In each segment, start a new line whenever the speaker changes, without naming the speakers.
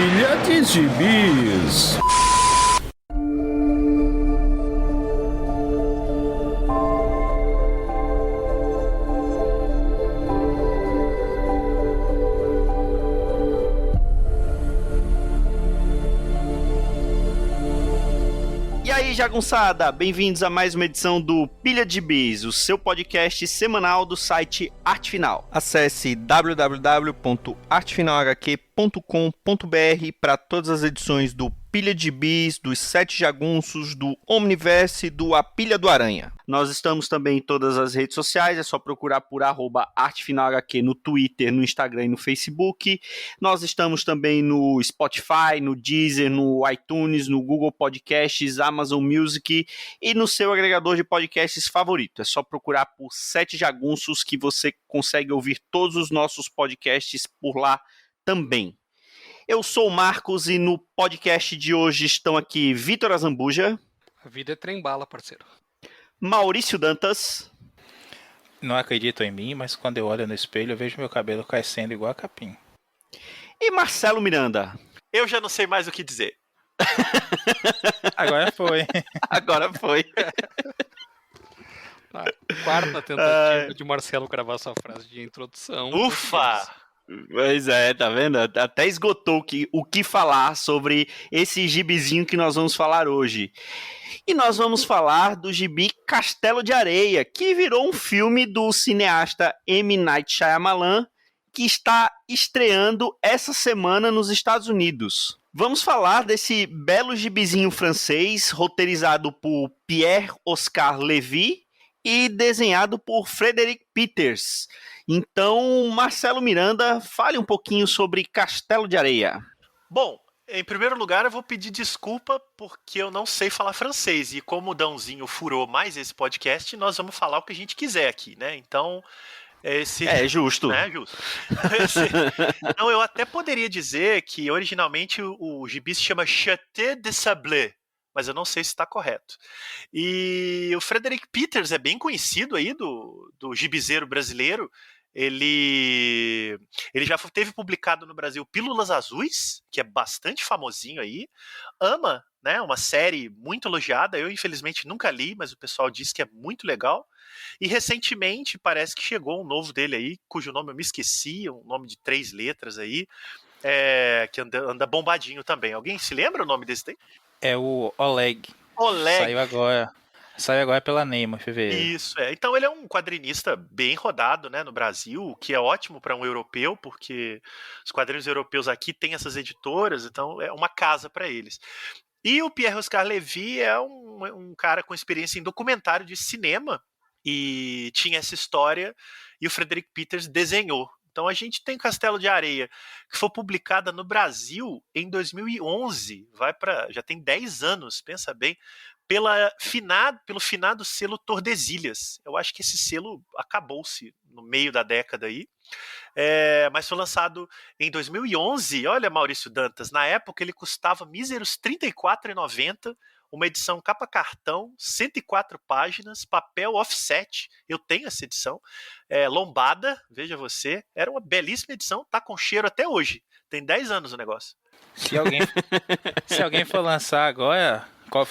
Pilha de Gibis.
E aí, jagunçada, bem-vindos a mais uma edição do Pilha de Bis, o seu podcast semanal do site Arte Final. Acesse www.artefinalhq.com.br para todas as edições do Pilha de Bis, dos Sete Jagunços, do Omniverse e do A Pilha do Aranha. Nós estamos também em todas as redes sociais, é só procurar por @artefinalhq no Twitter, no Instagram e no Facebook. Nós estamos também no Spotify, no Deezer, no iTunes, no Google Podcasts, Amazon Music e no seu agregador de podcasts favorito. É só procurar por Sete Jagunços que você consegue ouvir todos os nossos podcasts por lá também. Eu sou o Marcos e no podcast de hoje estão aqui Vitor Azambuja.
A vida é trem-bala, parceiro.
Maurício Dantas.
Não acreditam em mim, mas quando eu olho no espelho eu vejo meu cabelo crescendo igual a capim.
E Marcelo Miranda.
Eu já não sei mais o que dizer.
Agora foi.
Agora foi.
Quarta tentativa de Marcelo gravar sua frase de introdução.
Ufa!
Pois é, tá vendo? Até esgotou o que falar sobre esse gibizinho que nós vamos falar hoje. E nós vamos falar do gibi Castelo de Areia, que virou um filme do cineasta M. Night Shyamalan, que está estreando essa semana nos Estados Unidos. Vamos falar desse belo gibizinho francês, roteirizado por Pierre-Oscar Lévy e desenhado por Frederick Peters. Então, Marcelo Miranda, fale um pouquinho sobre Castelo de Areia.
Bom, em primeiro lugar eu vou pedir desculpa porque eu não sei falar francês. E como o Dãozinho furou mais esse podcast, nós vamos falar o que a gente quiser aqui, né? Então...
É justo.
Né? Justo. Não, eu até poderia dizer que originalmente o gibi se chama Château de Sablé, mas eu não sei se está correto. E o Frederick Peters é bem conhecido aí do gibizeiro brasileiro. Ele já teve publicado no Brasil Pílulas Azuis, que é bastante famosinho aí. Ama, né? Uma série muito elogiada. Eu, infelizmente, nunca li, mas o pessoal diz que é muito legal. E recentemente parece que chegou um novo dele aí, cujo nome eu me esqueci, um nome de 3 letras aí, que anda bombadinho também. Alguém se lembra o nome desse daí?
É o Oleg.
Oleg.
Saiu agora pela Neymar, em fevereiro.
Isso, é. Então ele é um quadrinista bem rodado, né, no Brasil, o que é ótimo para um europeu, porque os quadrinhos europeus aqui têm essas editoras, então é uma casa para eles. E o Pierre-Oscar Lévy é um cara com experiência em documentário de cinema, e tinha essa história, e o Frederick Peters desenhou. Então a gente tem Castelo de Areia, que foi publicada no Brasil em 2011, já tem 10 anos, pensa bem, pelo finado selo Tordesilhas. Eu acho que esse selo acabou-se no meio da década aí, mas foi lançado em 2011. Olha, Maurício Dantas, na época ele custava míseros R$ 34,90, uma edição capa cartão, 104 páginas, papel offset, eu tenho essa edição, lombada, veja você, era uma belíssima edição, tá com cheiro até hoje, tem 10 anos o negócio.
Se alguém for lançar agora,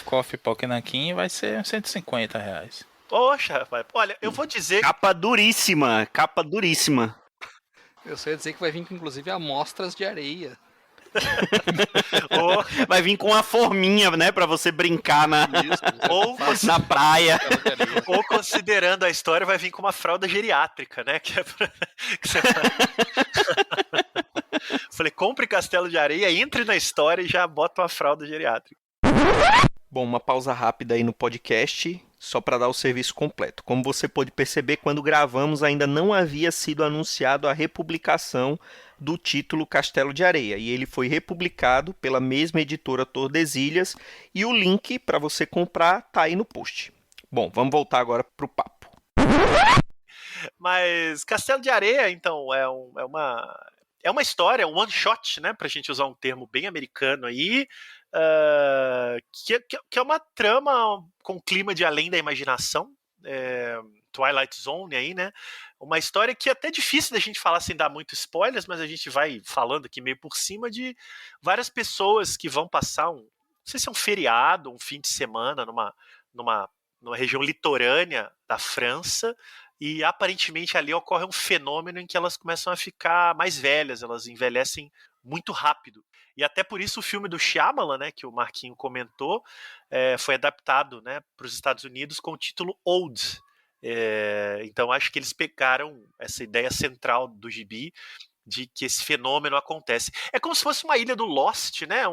Coffee Pokénaquim, vai ser uns R$150.
Poxa, rapaz, olha, eu vou dizer...
Capa duríssima.
Eu sei dizer que vai vir com, inclusive, amostras de areia.
Vai vir com uma forminha, né, pra você brincar na praia.
Ou, considerando a história, vai vir com uma fralda geriátrica, né? Que você Falei, compre Castelo de Areia, entre na história e já bota uma fralda geriátrica.
Bom, uma pausa rápida aí no podcast, só para dar o serviço completo. Como você pode perceber, quando gravamos ainda não havia sido anunciado a republicação do título Castelo de Areia, e ele foi republicado pela mesma editora Tordesilhas, e o link para você comprar tá aí no post. Bom, vamos voltar agora pro papo.
Mas Castelo de Areia, então, é uma história, um one shot, né, pra gente usar um termo bem americano aí, que é uma trama com clima de além da imaginação, Twilight Zone aí, né? Uma história que é até difícil da gente falar sem dar muito spoilers, mas a gente vai falando aqui meio por cima de várias pessoas que vão passar não sei se é um feriado, um fim de semana numa região litorânea da França, e aparentemente ali ocorre um fenômeno em que elas começam a ficar mais velhas, elas envelhecem muito rápido. E até por isso o filme do Shyamalan, né, que o Marquinho comentou, foi adaptado, né, para os Estados Unidos com o título Old. Então acho que eles pegaram essa ideia central do gibi de que esse fenômeno acontece. É como se fosse uma ilha do Lost, né? É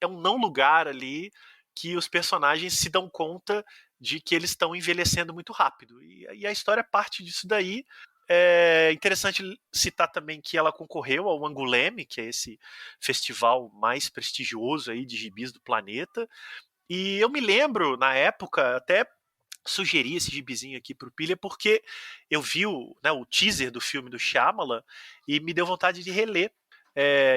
um não lugar ali que os personagens se dão conta de que eles estão envelhecendo muito rápido. E a história parte disso daí. É interessante citar também que ela concorreu ao Angoulême, que é esse festival mais prestigioso aí de gibis do planeta. E eu me lembro, na época, até sugeri esse gibizinho aqui pro Pilha porque eu vi o teaser do filme do Shyamalan e me deu vontade de reler.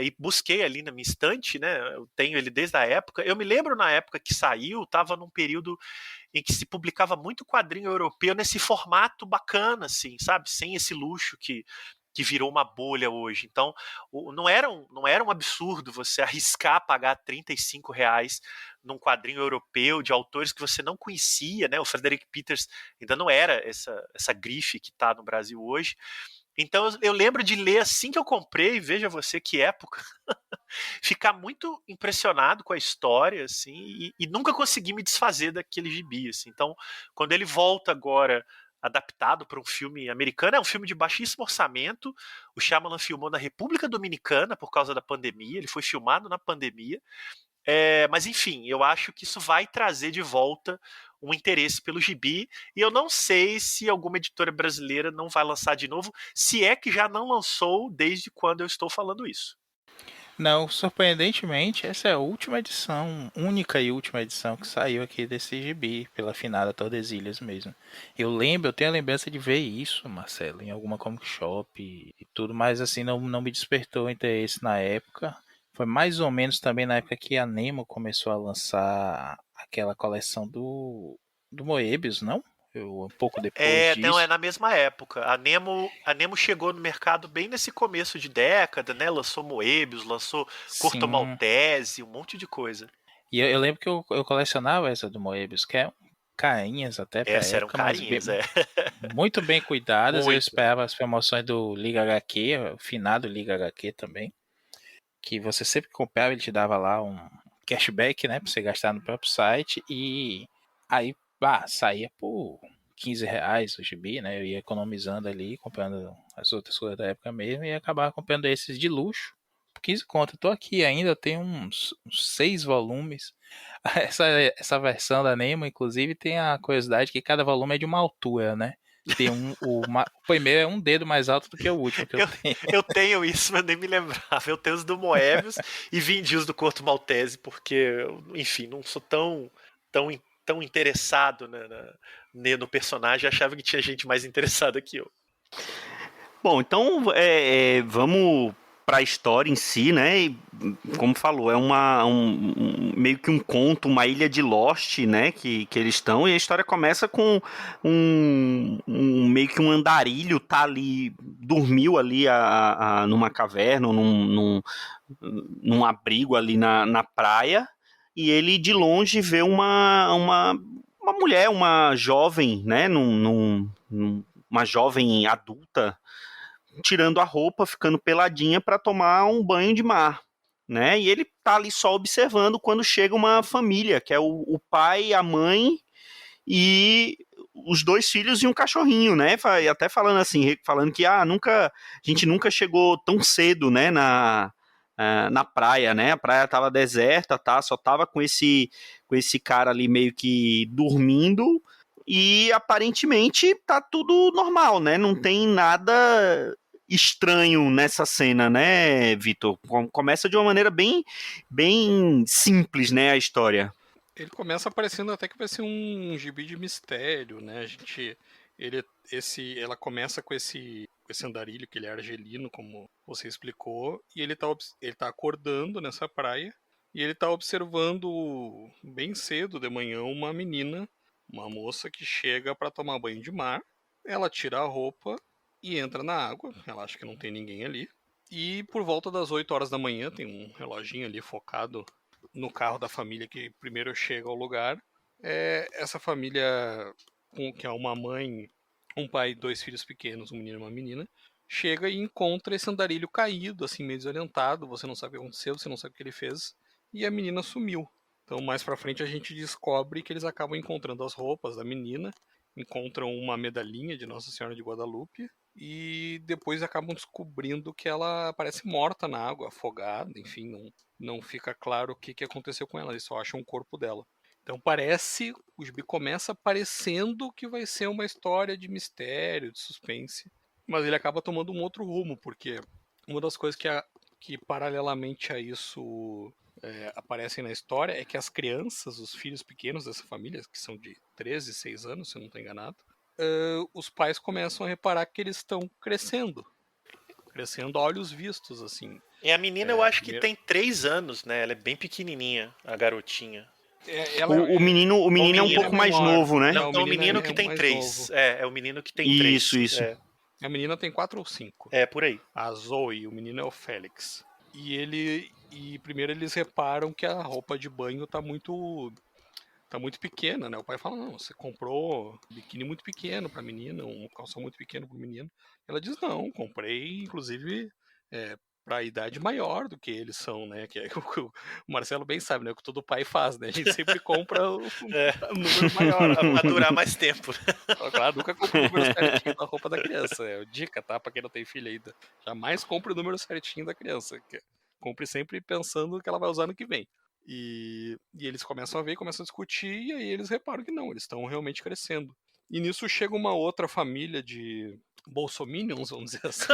E busquei ali na minha estante, né? Eu tenho ele desde a época. Eu me lembro na época que saiu, estava num período em que se publicava muito quadrinho europeu nesse formato bacana, assim, sabe? Sem esse luxo que virou uma bolha hoje. Então, não era um absurdo você arriscar pagar R$ 35 num quadrinho europeu de autores que você não conhecia, né? O Frederick Peters ainda não era essa grife que está no Brasil hoje. Então, eu lembro de ler assim que eu comprei, veja você que época, ficar muito impressionado com a história, assim, e nunca consegui me desfazer daquele gibi, assim. Então, quando ele volta agora adaptado para um filme americano, é um filme de baixíssimo orçamento. O Shyamalan filmou na República Dominicana por causa da pandemia, ele foi filmado na pandemia. Mas enfim, eu acho que isso vai trazer de volta um interesse pelo gibi, e eu não sei se alguma editora brasileira não vai lançar de novo, se é que já não lançou desde quando eu estou falando isso.
Não, surpreendentemente, essa é a última edição, única e última edição que saiu aqui desse gibi, pela finada Tordesilhas mesmo. Eu tenho a lembrança de ver isso, Marcelo, em alguma comic shop e tudo, mas assim, não me despertou interesse na época. Foi mais ou menos também na época que a Nemo começou a lançar aquela coleção do Moebius, não? Um pouco depois disso.
Não, é na mesma época. A Nemo chegou no mercado bem nesse começo de década, né? Lançou Moebius, lançou Corto
Sim.
Maltese, um monte de coisa.
E eu lembro que eu colecionava essa do Moebius, que é carinhas até pra
Essas eram
época, mas
carinhas,
muito bem cuidadas. Eu
Muito.
esperava as promoções do Liga HQ, o finado Liga HQ também, que você sempre comprava, ele te dava lá um cashback, né, pra você gastar no próprio site, e aí, saía por R$ 15 o gibi, né, eu ia economizando ali, comprando as outras coisas da época mesmo, e acabava comprando esses de luxo, por 15 conto. Eu tô aqui ainda, tem uns 6 volumes. Essa versão da Nemo, inclusive, tem a curiosidade que cada volume é de uma altura, né? Tem o primeiro é um dedo mais alto do que o último que eu tenho.
Eu tenho isso, mas nem me lembrava. Eu tenho os do Moebius e vendi os do Corto Maltese, porque, enfim, não sou tão interessado no personagem. Achava que tinha gente mais interessada que eu.
Bom, então vamos para a história em si, né? E, como falou, é meio que um conto, uma ilha de Lost, né? Que eles estão, e a história começa com meio que um andarilho tá ali, dormiu ali numa caverna, ou num abrigo ali na praia, e ele de longe vê uma mulher, uma jovem, né? Uma jovem adulta, tirando a roupa, ficando peladinha para tomar um banho de mar, né? E ele tá ali só observando quando chega uma família, que é o pai, a mãe e os 2 filhos e um cachorrinho, né? Até falando assim, falando que a gente nunca chegou tão cedo, né? Na praia, né? A praia tava deserta, tá? Só tava com esse cara ali meio que dormindo. E aparentemente tá tudo normal, né? Não tem nada estranho nessa cena, né, Vitor? Começa de uma maneira bem, bem simples, né, a história.
Ele começa parecendo até que vai ser um gibi de mistério, né? Ela começa com esse andarilho, que ele é argelino, como você explicou, e ele tá acordando nessa praia, e ele tá observando bem cedo de manhã uma menina, uma moça que chega para tomar banho de mar, ela tira a roupa e entra na água. Ela acha que não tem ninguém ali. E por volta das 8 horas da manhã, tem um reloginho ali focado no carro da família que primeiro chega ao lugar. Essa família, que é uma mãe, um pai e 2 filhos pequenos, um menino e uma menina, chega e encontra esse andarilho caído, assim, meio desorientado. Você não sabe o que aconteceu, você não sabe o que ele fez. E a menina sumiu. Então, mais pra frente, a gente descobre que eles acabam encontrando as roupas da menina, encontram uma medalhinha de Nossa Senhora de Guadalupe, e depois acabam descobrindo que ela parece morta na água, afogada, enfim, não fica claro o que aconteceu com ela, eles só acham o corpo dela. Então parece, o gibi começa parecendo que vai ser uma história de mistério, de suspense, mas ele acaba tomando um outro rumo, porque uma das coisas que paralelamente a isso aparecem na história é que as crianças, os filhos pequenos dessa família, que são de 13, 6 anos, se eu não estou enganado, os pais começam a reparar que eles estão crescendo a olhos vistos, assim.
E a menina eu acho que
primeiro-
tem 3 anos, né? Ela é bem pequenininha, a garotinha.
O menino é um
menino
pouco
é
mais
menor.
novo, né?
Não,
o
o menino
é
que tem
mais
3.
novo.
É o menino que tem 3.
Isso.
A menina tem 4 ou 5.
É, por aí.
A Zoe, o menino é o Félix. E primeiro eles reparam que a roupa de banho tá muito pequena, né? O pai fala: "Não, você comprou um biquíni muito pequeno pra menina, um calção muito pequeno pro menino". Ela diz: "Não, comprei inclusive pra idade maior do que eles são, né?" Que é o Marcelo bem sabe, né? O que todo pai faz, né? A gente sempre compra o
É.
número maior.
Pra durar mais tempo.
Claro, nunca compra o número certinho da roupa da criança. É dica, tá? Pra quem não tem filho ainda. Jamais compre o número certinho da criança. Compre sempre pensando que ela vai usar no que vem. E eles começam a ver, começam a discutir, e aí eles reparam que não, eles estão realmente crescendo. E nisso chega uma outra família de bolsominions, vamos dizer assim.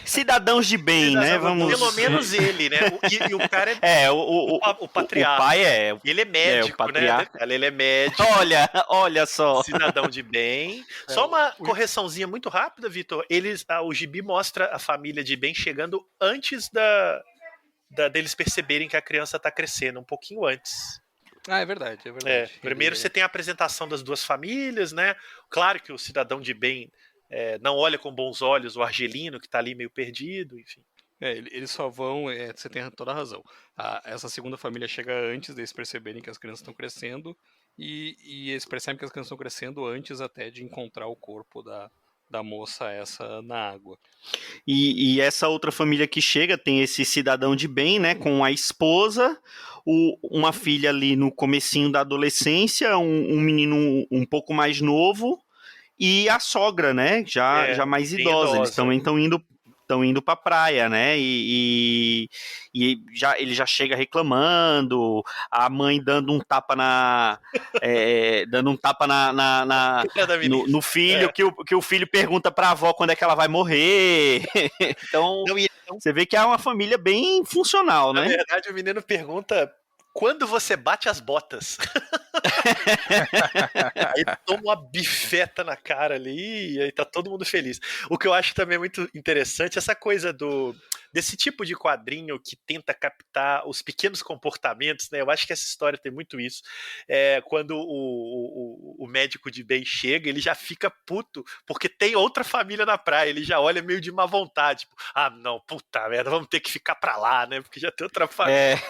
Cidadãos de bem, né? Vamos.
Pelo menos ele, né? E o cara o patriarca.
O pai é.
Ele é médico,
o patriarca.
né? Ele é médico.
Olha só.
Cidadão de bem. Só uma correçãozinha muito rápida, Vitor. O gibi mostra a família de bem chegando antes deles perceberem que a criança está crescendo, um pouquinho antes.
Ah, é verdade, é verdade.
Primeiro você tem a apresentação das duas famílias, né? Claro que o cidadão de bem não olha com bons olhos o argelino que está ali meio perdido, enfim.
Eles só vão. Você tem toda a razão. Essa segunda família chega antes deles perceberem que as crianças estão crescendo. E eles percebem que as crianças estão crescendo antes até de encontrar o corpo da moça essa na água.
E essa outra família que chega tem esse cidadão de bem, né? Com a esposa, uma filha ali no comecinho da adolescência, um menino um pouco mais novo. E a sogra, né? Já mais idosa. Eles também estão indo pra praia, né? E ele já chega reclamando, a mãe dando um tapa no filho, que o filho pergunta pra avó quando é que ela vai morrer. Então, você vê que é uma família bem funcional, né?
Na verdade, o menino pergunta: quando você bate as botas? Aí toma uma bifeta na cara ali e aí tá todo mundo feliz. O que eu acho também muito interessante é essa coisa desse tipo de quadrinho que tenta captar os pequenos comportamentos, né? Eu acho que essa história tem muito isso. Quando o médico de bem chega, ele já fica puto porque tem outra família na praia, ele já olha meio de má vontade, tipo, não, puta merda, vamos ter que ficar pra lá, né? Porque já tem outra família.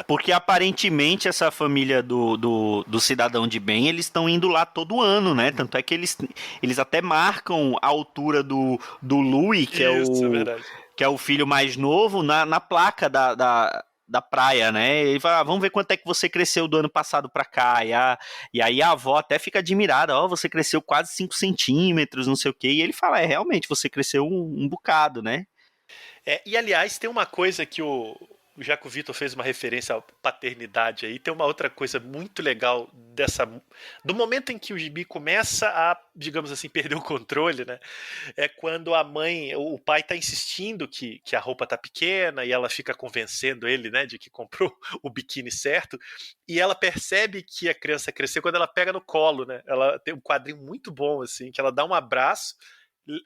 Porque aparentemente essa família do cidadão de bem, eles estão indo lá todo ano, né? Tanto é que eles até marcam a altura do Louis, que é o filho mais novo, na placa da praia, né? Ele fala, vamos ver quanto é que você cresceu do ano passado pra cá. E aí a avó até fica admirada, você cresceu quase 5 centímetros, não sei o quê. E ele fala, realmente, você cresceu um bocado, né?
E aliás, tem uma coisa que já que o Vitor fez uma referência à paternidade aí, tem uma outra coisa muito legal do momento em que o gibi começa a, digamos assim, perder o controle, né? É quando o pai tá insistindo que a roupa tá pequena e ela fica convencendo ele, né, de que comprou o biquíni certo, e ela percebe que a criança cresceu quando ela pega no colo, né? Ela tem um quadrinho muito bom, assim, que ela dá um abraço,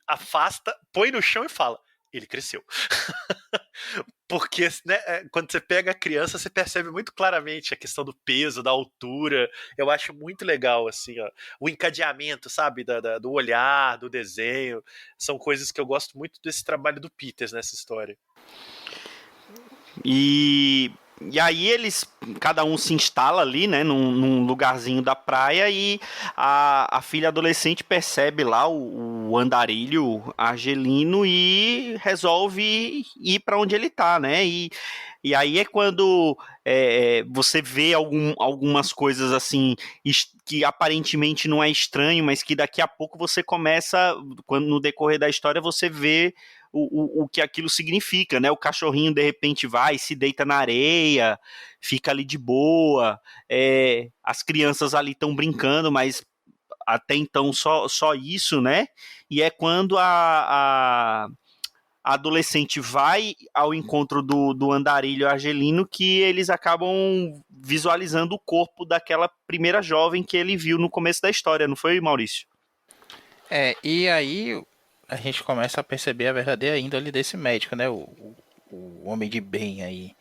afasta, põe no chão e fala: ele cresceu. Porque, né, quando você pega a criança, você percebe muito claramente a questão do peso, da altura. Eu acho muito legal, assim, ó, o encadeamento, sabe, do olhar, do desenho. São coisas que eu gosto muito desse trabalho do Peters nessa história.
E aí cada um se instala ali, né, num lugarzinho da praia e a filha adolescente percebe lá o andarilho argelino e resolve ir para onde ele tá, né? E aí é quando você vê algumas coisas assim que aparentemente não é estranho, mas que daqui a pouco você começa, quando no decorrer da história você vê o que aquilo significa, né? O cachorrinho de repente vai, se deita na areia, fica ali de boa, as crianças ali estão brincando, mas até então só isso, né? E é quando a adolescente vai ao encontro do andarilho argelino que eles acabam visualizando o corpo daquela primeira jovem que ele viu no começo da história, não foi, Maurício?
E aí a gente começa a perceber a verdadeira índole desse médico, né? O homem de bem aí.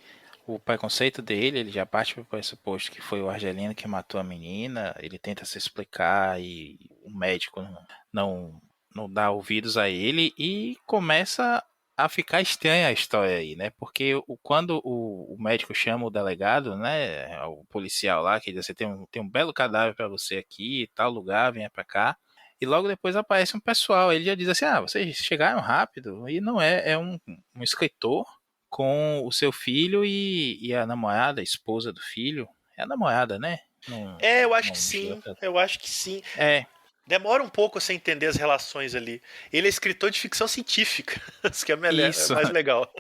O preconceito dele, ele já parte para o pressuposto que foi o argelino que matou a menina, ele tenta se explicar e o médico não dá ouvidos a ele e começa a ficar estranha a história aí, né? Porque quando o médico chama o delegado, né, o policial lá, que diz, você tem um belo cadáver para você aqui, tal lugar, venha para cá. E logo depois aparece um pessoal, ele já diz assim, vocês chegaram rápido, e não é um escritor com o seu filho e a namorada, a esposa do filho, é a namorada, né? Não,
Eu acho que
não
sim,
chega.
eu acho que sim.
É,
Demora um pouco você entender as relações ali. Ele é escritor de ficção científica, isso que é
isso.
mais legal.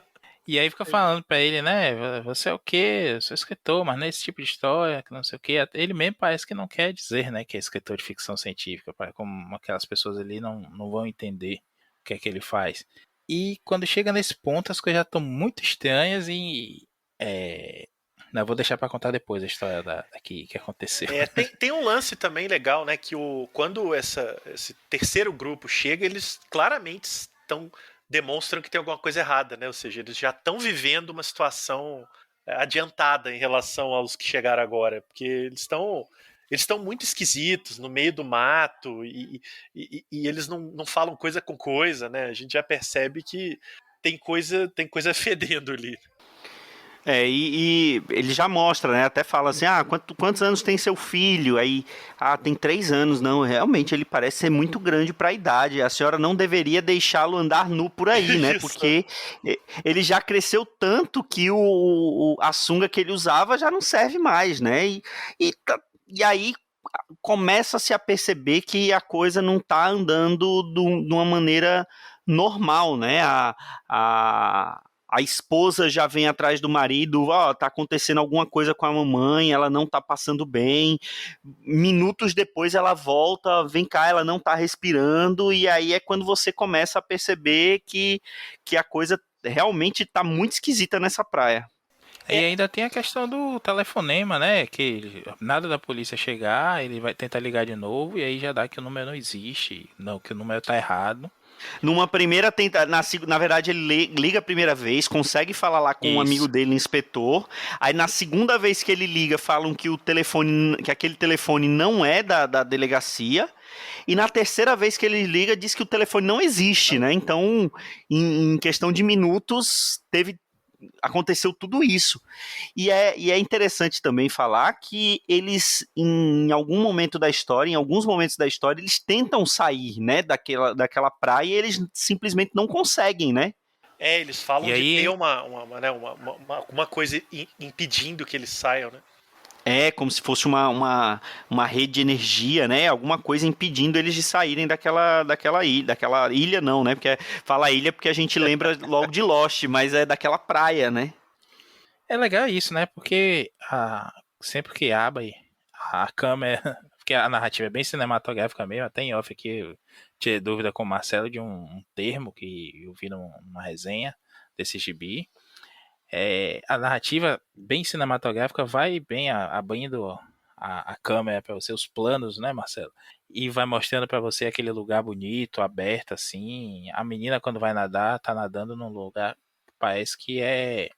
E aí fica falando pra ele, né? Você é o quê? Eu sou escritor, mas nesse tipo de história, que não sei o quê. Ele mesmo parece que não quer dizer, né, que é escritor de ficção científica, como aquelas pessoas ali não vão entender o que é que ele faz. E quando chega nesse ponto, as coisas já estão muito estranhas e. Não, vou deixar pra contar depois a história que aconteceu.
Tem um lance também legal, né? Que quando esse terceiro grupo chega, eles claramente demonstram que tem alguma coisa errada, né? Ou seja, eles já estão vivendo uma situação adiantada em relação aos que chegaram agora, porque eles estão muito esquisitos no meio do mato e eles não falam coisa com coisa, né? A gente já percebe que tem coisa fedendo ali.
E ele já mostra, né? Até fala assim, quantos anos tem seu filho? Aí, tem 3 anos. Não, realmente ele parece ser muito grande para a idade. A senhora não deveria deixá-lo andar nu por aí, né?
Isso.
Porque ele já cresceu tanto que a sunga que ele usava já não serve mais, né? E aí começa-se a perceber que a coisa não está andando de uma maneira normal, né? A esposa já vem atrás do marido, tá acontecendo alguma coisa com a mamãe, ela não tá passando bem. Minutos depois ela volta, vem cá, ela não tá respirando, e aí é quando você começa a perceber que a coisa realmente tá muito esquisita nessa praia.
E ainda tem a questão do telefonema, né? Que nada da polícia chegar, ele vai tentar ligar de novo e aí já dá que o número não existe, não, que o número tá errado.
Numa primeira na verdade ele liga a primeira vez, consegue falar lá com um amigo dele, inspetor. Aí na segunda vez que ele liga, falam que aquele telefone não é da delegacia. E na terceira vez que ele liga, diz que o telefone não existe, né? Então, em questão de minutos, aconteceu tudo isso. E é interessante também falar que eles, em alguns momentos da história, eles tentam sair, né, daquela praia e eles simplesmente não conseguem, né?
Eles falam
E
de
aí,
ter uma coisa impedindo que eles saiam, né?
como se fosse uma rede de energia, né? Alguma coisa impedindo eles de saírem daquela ilha não, né? Porque fala ilha porque a gente lembra logo de Lost, mas é daquela praia, né?
É legal isso, né? Porque sempre que abre a câmera, porque a narrativa é bem cinematográfica mesmo, até em off aqui eu tirei dúvida com o Marcelo de um termo que eu vi numa resenha desse gibi. A narrativa bem cinematográfica vai bem abrindo a câmera para você, os planos, né, Marcelo? E vai mostrando para você aquele lugar bonito, aberto assim. A menina, quando vai nadar, tá nadando num lugar que parece que é,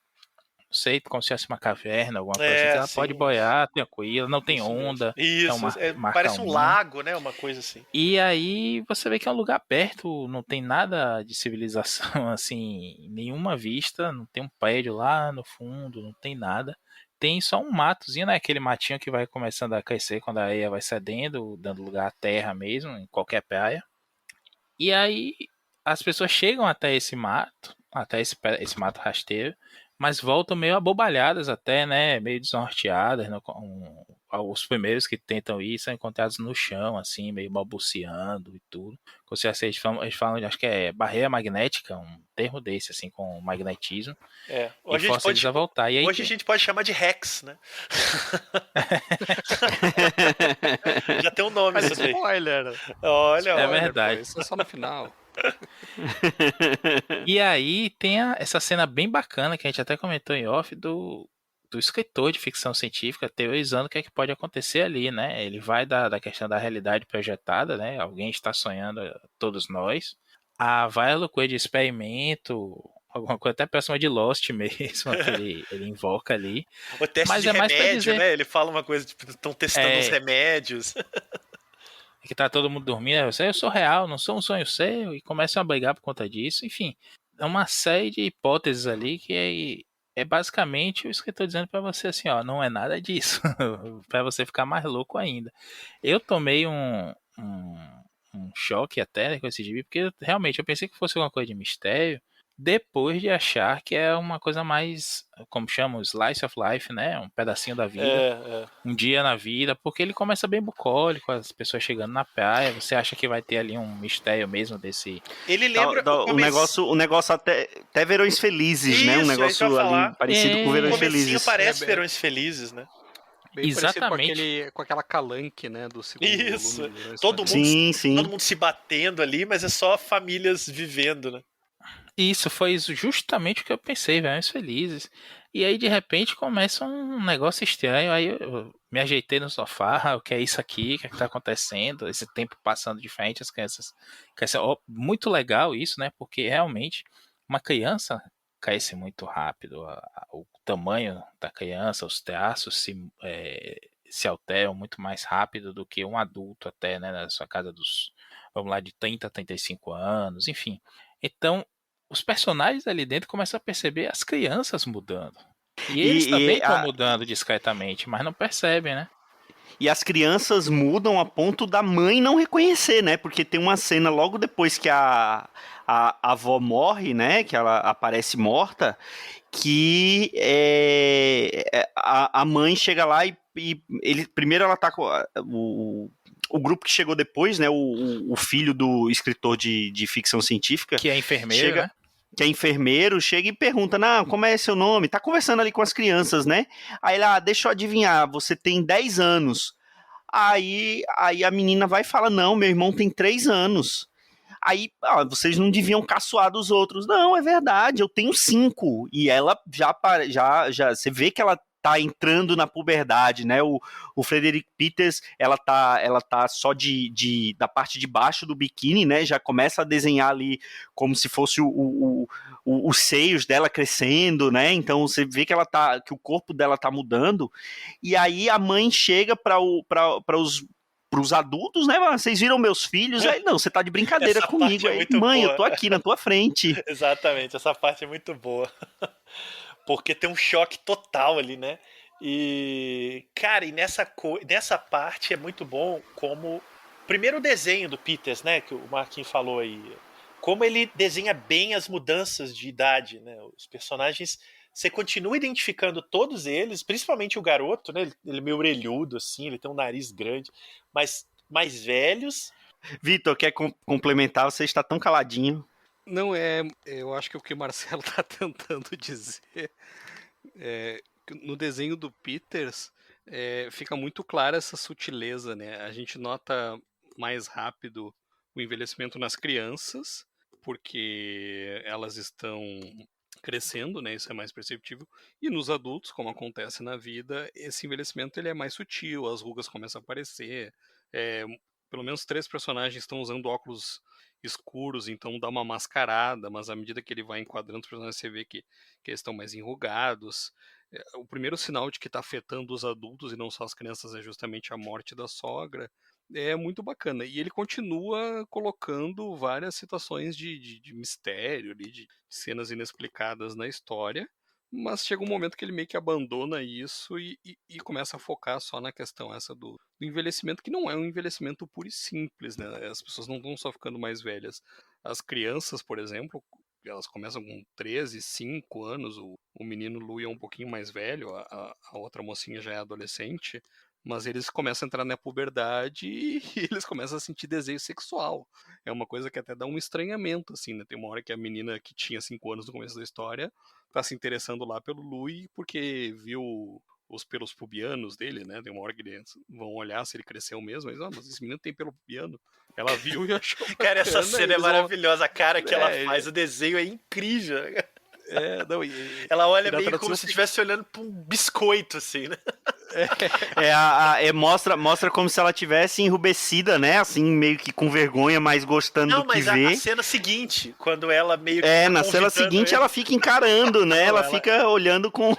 não sei, como se fosse uma caverna, alguma coisa assim, que ela pode
sim,
boiar tranquila, não tem
isso mesmo.
onda, é
Isso,
uma mar
parece um
calminho.
lago, né? Uma coisa assim.
E aí você vê que é um lugar perto, não tem nada de civilização, assim, nenhuma vista, não tem um prédio lá no fundo, não tem nada. Tem só um matozinho, né? Aquele matinho que vai começando a crescer quando a areia vai cedendo, dando lugar à terra mesmo, em qualquer praia. E aí as pessoas chegam até esse mato, até esse mato rasteiro, mas voltam meio abobalhadas até, né? Meio desnorteadas. Os primeiros que tentam ir são encontrados no chão, assim, meio balbuciando e tudo. Você eles falam, acho que é barreira magnética, um termo desse, assim, com magnetismo, e
Hoje
força eles a voltar. E aí
hoje a gente pode chamar de Rex, né? Já tem um nome
Mas
isso daí.
spoiler!
Olha,
É
olha.
verdade.
Pô, isso é só no final.
E aí tem essa cena bem bacana que a gente até comentou em off do escritor de ficção científica teorizando o que é que pode acontecer ali, né? Ele vai da questão da realidade projetada, né? Alguém está sonhando, todos nós. Vai a loucura de experimento, alguma coisa até próxima de Lost mesmo, que ele invoca ali.
O teste
Mas
de
é mais pra
remédio,
dizer,
né? Ele fala uma coisa, tipo, estão testando os remédios.
que tá todo mundo dormindo, aí você, eu sou real, não sou um sonho seu, e começam a brigar por conta disso, enfim. É uma série de hipóteses ali que é basicamente o escritor dizendo pra você assim, ó, não é nada disso, pra você ficar mais louco ainda. Eu tomei um choque até, né, com esse gibi, porque realmente eu pensei que fosse alguma coisa de mistério, depois de achar que é uma coisa mais, como chamam, slice of life, né, um pedacinho da vida,
É.
um dia na vida, porque ele começa bem bucólico, as pessoas chegando na praia, você acha que vai ter ali um mistério mesmo desse...
Ele lembra
O negócio até Verões Felizes, né? Um
Isso, é isso que eu ia
negócio ali
falar.
parecido com
O
Verões
comecinho
Felizes.
parece
É,
Verões Felizes, né?
Bem parecido
Exatamente.
com aquela calanque, né, do segundo
Isso.
volume. do Verões
Todo
Felizes.
mundo,
Sim.
todo mundo se batendo ali, mas é só famílias vivendo, né?
Isso foi justamente o que eu pensei, velhos felizes. E aí, de repente, começa um negócio estranho. Aí eu me ajeitei no sofá. O que é isso aqui? O que é que tá acontecendo? Esse tempo passando de frente, as crianças. Muito legal isso, né? Porque realmente uma criança cresce muito rápido. O tamanho da criança, os traços se alteram muito mais rápido do que um adulto, até, né? Na sua casa dos, vamos lá, de 30 a 35 anos, enfim. Então, os personagens ali dentro começam a perceber as crianças mudando. E eles também estão mudando discretamente, mas não percebem, né?
E as crianças mudam a ponto da mãe não reconhecer, né? Porque tem uma cena logo depois que a avó morre, né? Que ela aparece morta, que a mãe chega lá e primeiro ela tá com o grupo que chegou depois, né? O filho do escritor de ficção científica.
Que é enfermeiro,
chega,
né?
Que é enfermeiro, chega e pergunta, não, como é seu nome? Tá conversando ali com as crianças, né? Aí ele, deixa eu adivinhar, você tem 10 anos. Aí a menina vai e fala, não, meu irmão tem 3 anos. Aí, vocês não deviam caçoar dos outros. Não, é verdade, eu tenho 5. E ela já você vê que ela tá entrando na puberdade, né? O Frederick Peters, ela tá só da parte de baixo do biquíni, né? Já começa a desenhar ali como se fosse os seios dela crescendo, né? Então você vê que que o corpo dela tá mudando. E aí a mãe chega para os adultos, né? Vocês viram meus filhos? Aí, não, você tá de brincadeira
Essa
comigo.
parte é
Aí,
muito
mãe,
boa.
eu tô aqui na tua frente.
Exatamente, essa parte é muito boa. Porque tem um choque total ali, né? E, cara, e nessa parte é muito bom como... Primeiro o desenho do Peters, né? Que o Marquinhos falou aí. Como ele desenha bem as mudanças de idade, né? Os personagens... Você continua identificando todos eles, principalmente o garoto, né? Ele é meio orelhudo, assim, ele tem um nariz grande, mas mais velhos.
Vitor, quer complementar? Você está tão caladinho.
Não, eu acho que o que o Marcelo tá tentando dizer é que no desenho do Peters fica muito clara essa sutileza, né? A gente nota mais rápido o envelhecimento nas crianças, porque elas estão crescendo, né? Isso é mais perceptível. E nos adultos, como acontece na vida, esse envelhecimento ele é mais sutil, as rugas começam a aparecer, pelo menos 3 personagens estão usando óculos escuros, então dá uma mascarada, mas à medida que ele vai enquadrando os personagens, você vê que eles estão mais enrugados. O primeiro sinal de que está afetando os adultos e não só as crianças é justamente a morte da sogra. É muito bacana. E ele continua colocando várias situações de mistério, ali, de cenas inexplicadas na história. Mas chega um momento que ele meio que abandona isso e começa a focar só na questão essa do envelhecimento, que não é um envelhecimento puro e simples, né? As pessoas não estão só ficando mais velhas. As crianças, por exemplo, elas começam com 13, 5 anos, o menino Louis é um pouquinho mais velho, a outra mocinha já é adolescente, mas eles começam a entrar na puberdade e eles começam a sentir desejo sexual. É uma coisa que até dá um estranhamento, assim, né? Tem uma hora que a menina que tinha 5 anos no começo da história tá se interessando lá pelo Louis porque viu os pelos pubianos dele, né? Tem uma hora que eles vão olhar se ele cresceu mesmo, mas esse menino tem pelo pubiano. Ela viu e achou bacana.
Cara, essa cena é maravilhosa, a cara que ela
É,
faz, o desenho é incrível.
não,
Ela olha
na
meio
tradução
como se estivesse olhando pra um biscoito, assim, né?
Mostra como se ela tivesse enrubescida, né? Assim, meio que com vergonha, mas gostando
Não,
do que
mas a
vê.
cena seguinte, quando ela meio que
É,
tá
na cena
convidando
seguinte
ele,
ela fica encarando, né? Ela
Ela-
fica olhando com.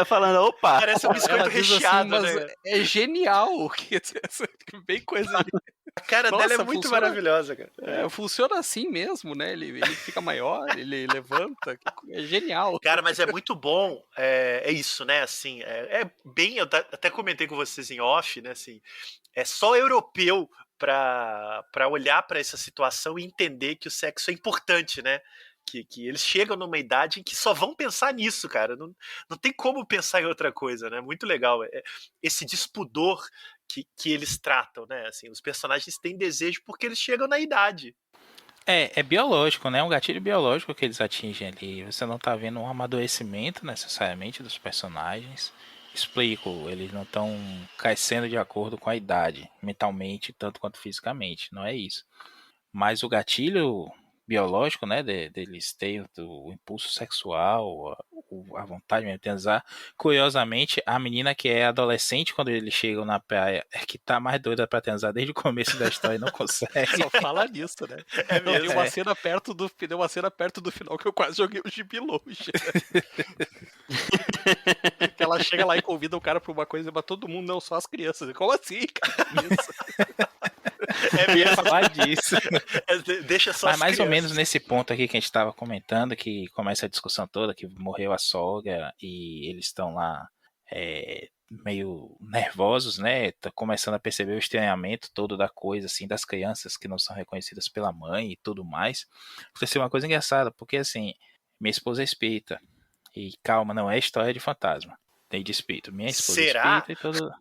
falando, opa!
parece um biscoito
ela diz
recheado,
assim, mas
né?
é genial, que bem coisa de...
A cara dela é
Nossa,
muito
funciona.
maravilhosa, cara.
Funciona assim mesmo, né? Ele fica maior, ele levanta, é genial.
Cara, mas é muito bom, é isso, né? Assim, é bem. Eu até comentei com vocês em off, né? Assim, é só europeu pra olhar pra essa situação e entender que o sexo é importante, né? Que eles chegam numa idade em que só vão pensar nisso, cara. Não tem como pensar em outra coisa, né? Muito legal. Esse despudor que eles tratam, né? Assim, os personagens têm desejo porque eles chegam na idade.
É biológico, né? É um gatilho biológico que eles atingem ali. Você não tá vendo um amadurecimento necessariamente dos personagens. Explico, eles não estão crescendo de acordo com a idade, mentalmente, tanto quanto fisicamente. Não é isso. Mas o gatilho biológico, né, deles terem o impulso sexual, a vontade mesmo de transar. Curiosamente, a menina que é adolescente quando eles chegam na praia é que tá mais doida pra transar desde o começo da história e não consegue.
Só fala nisso, né?
É
Não,
mesmo.
Tem uma cena perto do final que eu quase joguei o gibi longe. Que ela chega lá e convida o cara pra uma coisa, mas todo mundo, não, só as crianças. Como assim, cara? Isso.
É
Eu ia
mesmo.
falar disso.
Deixa só
Mas
as
mais ou menos
crianças.
nesse ponto aqui que a gente estava comentando, que começa a discussão toda, que morreu a sogra e eles estão lá meio nervosos, né? Tá começando a perceber o estranhamento todo da coisa, assim, das crianças que não são reconhecidas pela mãe e tudo mais. Aconteceu uma coisa engraçada, porque assim, minha esposa é espírita. E calma, não é história de fantasma. Tem de espírito. Minha esposa
Será?
é espírita e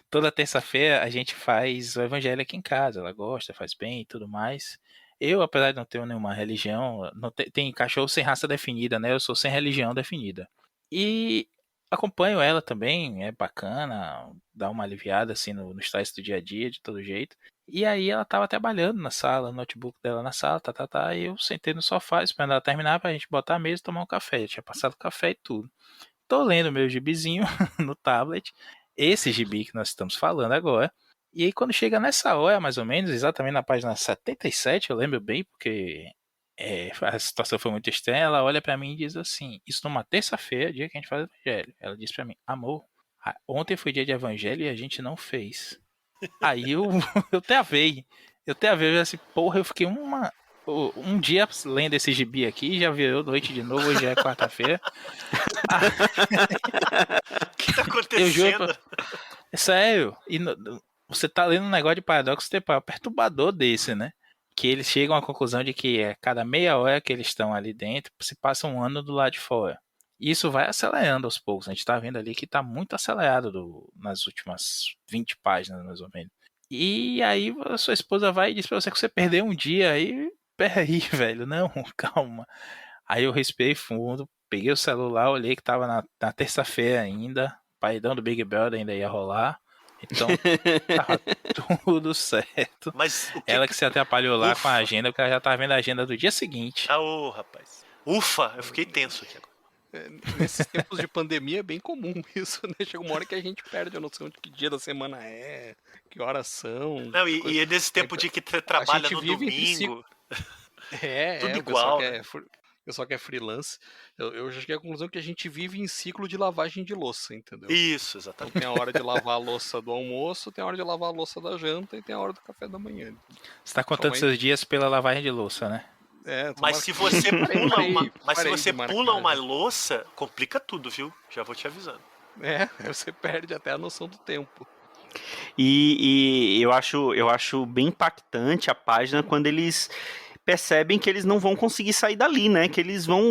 toda terça-feira a gente faz o evangelho aqui em casa. Ela gosta, faz bem e tudo mais. Eu, apesar de não ter nenhuma religião, não tem cachorro sem raça definida, né? Eu sou sem religião definida. E acompanho ela também, é bacana, dá uma aliviada assim no estresse do dia a dia, de todo jeito. E aí ela tava trabalhando na sala, no notebook dela na sala, e eu sentei no sofá esperando ela terminar pra gente botar a mesa e tomar um café. Eu tinha passado café e tudo. Tô lendo meu gibizinho no tablet, esse gibi que nós estamos falando agora. E aí quando chega nessa hora, mais ou menos, exatamente na página 77, eu lembro bem, porque a situação foi muito estranha, ela olha pra mim e diz assim, isso numa terça-feira, dia que a gente faz o evangelho. Ela disse pra mim, amor, ontem foi dia de evangelho e a gente não fez. Aí eu travei, eu falei assim, porra, eu fiquei um dia lendo esse gibi aqui, já virou noite de novo, hoje é quarta-feira.
O que tá
Eu
acontecendo?
juro, é sério, e você tá lendo um negócio de paradoxo temporal perturbador desse, né? Que eles chegam à conclusão de que cada meia hora que eles estão ali dentro, se passa um ano do lado de fora. E isso vai acelerando aos poucos. A gente tá vendo ali que tá muito acelerado nas últimas 20 páginas, mais ou menos. E aí a sua esposa vai e diz pra você que você perdeu um dia aí. Peraí, velho, não, calma. Aí eu respirei fundo, peguei o celular, olhei que tava na terça-feira ainda. O paredão do Big Brother ainda ia rolar. Então, tava tudo certo.
Mas o que
Ela que se atrapalhou lá com a
Ufa.
agenda, porque ela já tava vendo a agenda do dia seguinte.
Ah, ô, rapaz. Ufa, eu fiquei tenso aqui agora.
Nesses tempos de pandemia é bem comum isso, né? Chega uma hora que a gente perde a noção de que dia da semana é, que horas são.
Não,
que coisa.
e nesse tempo de que você
A
trabalha
gente
no
vive em
domingo, tudo
o pessoal
igual,
que
né?
o pessoal que é freelance. Eu já cheguei à conclusão que a gente vive em ciclo de lavagem de louça, entendeu?
Isso,
Então
exatamente.
tem a hora de lavar a louça do almoço, tem a hora de lavar a louça da janta e tem a hora do café da manhã.
Você tá contando seus dias pela lavagem de louça, né?
Mas se você pula mas se
parei
você
de
pula
marcar
uma
já.
louça, complica tudo, viu? Já vou te avisando.
Aí você perde até a noção do tempo.
E eu acho bem impactante a página quando eles percebem que eles não vão conseguir sair dali, né? Que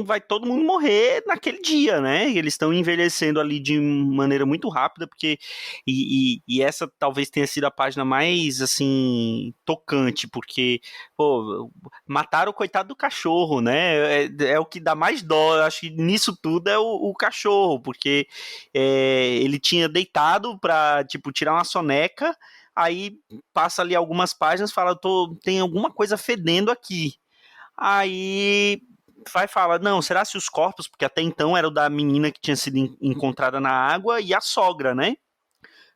vai todo mundo morrer naquele dia, né? E eles estão envelhecendo ali de maneira muito rápida, porque e essa talvez tenha sido a página mais assim tocante, porque pô, mataram o coitado do cachorro, né? É o que dá mais dó. Eu acho que nisso tudo é o cachorro, porque ele tinha deitado pra tipo tirar uma soneca. Aí passa ali algumas páginas, fala, tem alguma coisa fedendo aqui. Aí vai falar, não, será se os corpos, porque até então era o da menina que tinha sido encontrada na água e a sogra, né?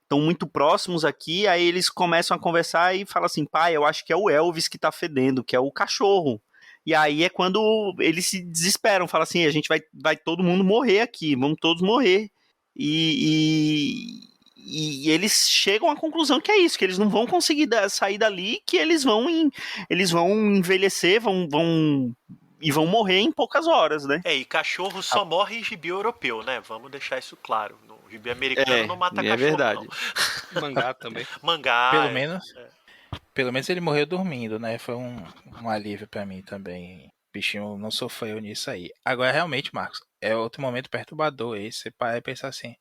Estão muito próximos aqui, aí eles começam a conversar e falam assim, pai, eu acho que é o Elvis que tá fedendo, que é o cachorro. E aí é quando eles se desesperam, falam assim, a gente vai todo mundo morrer aqui, vamos todos morrer. E eles chegam à conclusão que é isso, que eles não vão conseguir sair dali, que eles vão envelhecer, e vão morrer em poucas horas, né?
E cachorro só morre em gibi europeu, né? Vamos deixar isso claro. No gibi americano não mata cachorro,
verdade.
não.
Mangá também.
Mangá.
Pelo menos ele morreu dormindo, né? Foi um alívio pra mim também. O bichinho não sofreu nisso aí. Agora, realmente, Marcos, é outro momento perturbador esse. Você para e pensar assim.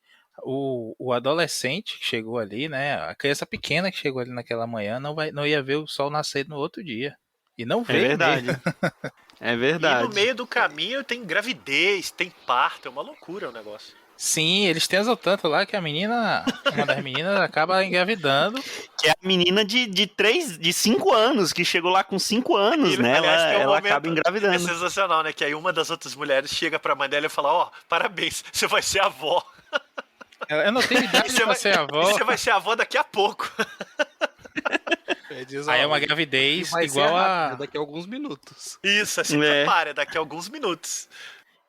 O adolescente que chegou ali, né? A criança pequena que chegou ali naquela manhã não ia ver o sol nascer no outro dia. E não
É
veio
verdade.
mesmo.
É
E
verdade.
no meio do caminho tem gravidez, tem parto, é uma loucura o negócio.
Sim, eles tesam tanto lá que uma das meninas acaba engravidando.
Que é a menina de 5 anos, que chegou lá com 5 anos, né?
Aliás, tem um
Ela
momento,
acaba engravidando.
é sensacional, né? Que aí uma das outras mulheres chega pra mãe dela e fala, ó, parabéns, você vai ser avó.
Eu não tenho idade pra ser
E
avó.
você vai ser avó daqui a pouco.
Aí é uma gravidez
vai
igual
ser
a...
rápido, daqui a alguns minutos.
Isso, se prepara, daqui a alguns minutos.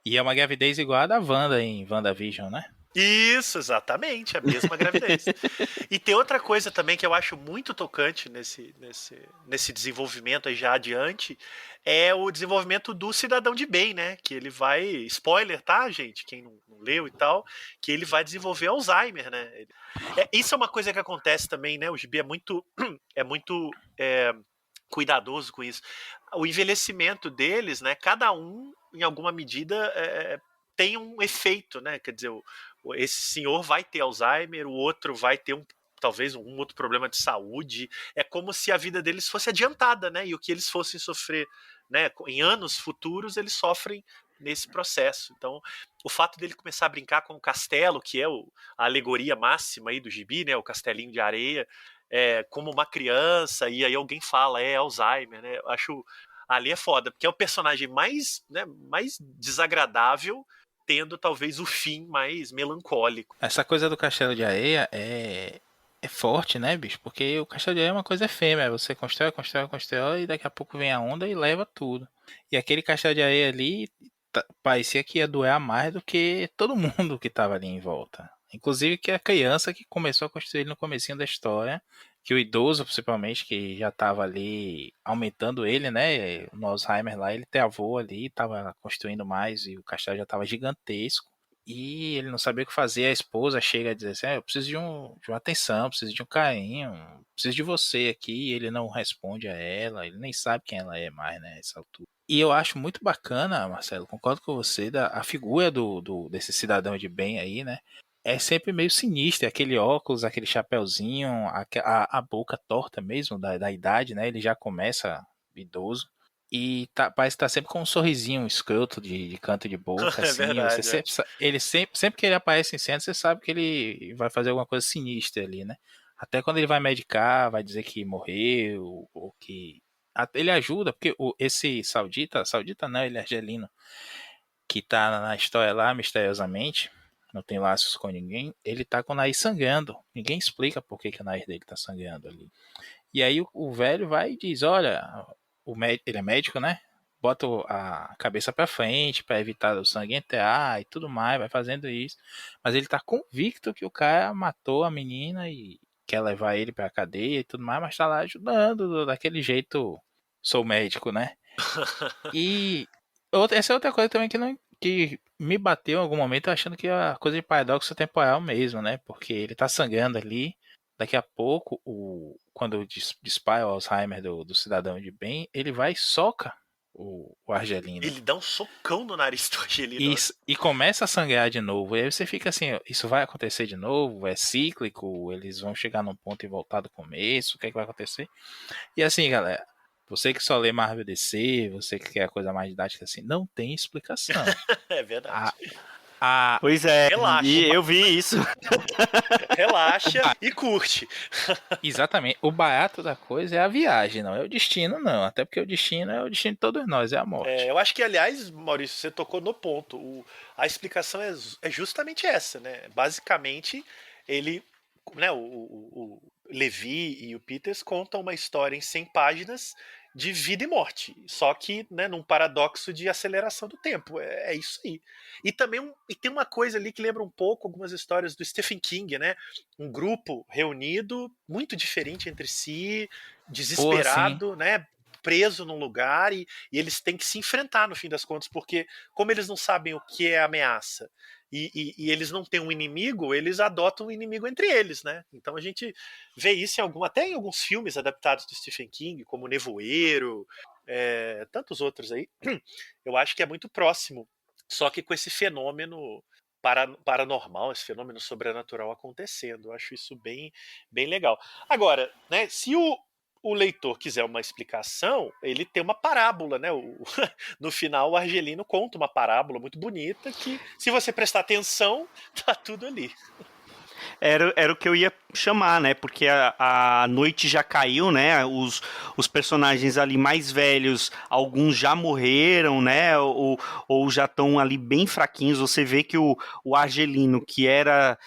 E é uma gravidez igual a da Wanda em WandaVision, né?
Isso, exatamente, a mesma gravidez. E tem outra coisa também que eu acho muito tocante nesse desenvolvimento aí já adiante, é o desenvolvimento do cidadão de bem, né? Que ele vai, spoiler, tá, gente? Quem não leu e tal, que ele vai desenvolver Alzheimer, né? Isso é uma coisa que acontece também, né? O gibi é muito cuidadoso com isso. O envelhecimento deles, né? Cada um, em alguma medida, tem um efeito, né? Quer dizer, esse senhor vai ter Alzheimer, o outro vai ter talvez um outro problema de saúde. É como se a vida deles fosse adiantada, né? E o que eles fossem sofrer, né? Em anos futuros, eles sofrem nesse processo. Então, o fato dele começar a brincar com o castelo, que é a alegoria máxima aí do gibi, né? O castelinho de areia, como uma criança, e aí alguém fala, Alzheimer, né? Eu acho ali é foda, porque é o personagem mais desagradável, tendo talvez o fim mais melancólico.
Essa coisa do castelo de areia é forte, né, bicho? Porque o castelo de areia é uma coisa efêmera. Você constrói e daqui a pouco vem a onda e leva tudo. E aquele castelo de areia ali parecia que ia doer mais do que todo mundo que estava ali em volta. Inclusive que a criança que começou a construir no comecinho da história, que o idoso principalmente, que já estava ali aumentando ele, né, no Alzheimer lá, ele travou ali, estava construindo mais e o castelo já estava gigantesco. E ele não sabia o que fazer, a esposa chega a dizer assim, eu preciso de uma atenção, preciso de um carinho, preciso de você aqui, e ele não responde a ela, ele nem sabe quem ela é mais, né, nessa altura. E eu acho muito bacana, Marcelo, concordo com você, a figura desse cidadão de bem aí, né, é sempre meio sinistra, aquele óculos, aquele chapéuzinho, a boca torta mesmo, da idade, né, ele já começa idoso. E parece que tá sempre com um sorrisinho escroto de canto de boca, assim.
Verdade,
você sempre que ele aparece em cena, você sabe que ele vai fazer alguma coisa sinistra ali, né? Até quando ele vai medicar, vai dizer que morreu, ou que. Ele ajuda, porque esse saudita não, ele é argelino. que tá na história lá, misteriosamente, não tem laços com ninguém, ele tá com o nariz sangrando. Ninguém explica por que o nariz dele tá sangrando ali. E aí o velho vai e diz, olha, ele é médico, né? Bota a cabeça pra frente pra evitar o sangue entrar e tudo mais, vai fazendo isso. Mas ele tá convicto que o cara matou a menina e quer levar ele pra cadeia e tudo mais, mas tá lá ajudando daquele jeito, sou médico, né? E essa é outra coisa também que me bateu em algum momento achando que é coisa de paradoxo temporal mesmo, né? Porque ele tá sangrando ali, daqui a pouco, quando dispara o Alzheimer do cidadão de bem, ele vai e soca o Argelino.
Ele dá um socão no nariz do Argelino.
E começa a sangrar de novo. E aí você fica assim, ó, isso vai acontecer de novo? É cíclico? Eles vão chegar num ponto e voltar do começo? O que é que vai acontecer? E assim, galera, você que só lê Marvel DC, você que quer a coisa mais didática assim, não tem explicação.
É verdade.
Pois é,
Relaxa.
e eu vi isso.
Relaxa e curte.
Exatamente. O barato da coisa é a viagem, não é o destino, não. Até porque o destino é o destino de todos nós, é a morte.
Eu acho que, aliás, Maurício, você tocou no ponto. A explicação é justamente essa, né? Basicamente, ele, né, o Levi e o Peters contam uma história em 100 páginas de vida e morte, só que, né, num paradoxo de aceleração do tempo. É isso aí. E também tem uma coisa ali que lembra um pouco algumas histórias do Stephen King, né? Um grupo reunido, muito diferente entre si, desesperado, né? Preso num lugar e eles têm que se enfrentar no fim das contas, porque como eles não sabem o que é ameaça e eles não têm um inimigo, eles adotam um inimigo entre eles, né? Então a gente vê isso até em alguns filmes adaptados do Stephen King, como Nevoeiro, tantos outros aí. Eu acho que é muito próximo, só que com esse fenômeno paranormal, esse fenômeno sobrenatural acontecendo. Eu acho isso bem, bem legal. Agora, né, se o leitor quiser uma explicação, ele tem uma parábola, né? No final, o Argelino conta uma parábola muito bonita que, se você prestar atenção, tá tudo ali.
Era o que eu ia chamar, né? Porque a noite já caiu, né? Os personagens ali mais velhos, alguns já morreram, né? Ou já estão ali bem fraquinhos. Você vê que o Argelino, que era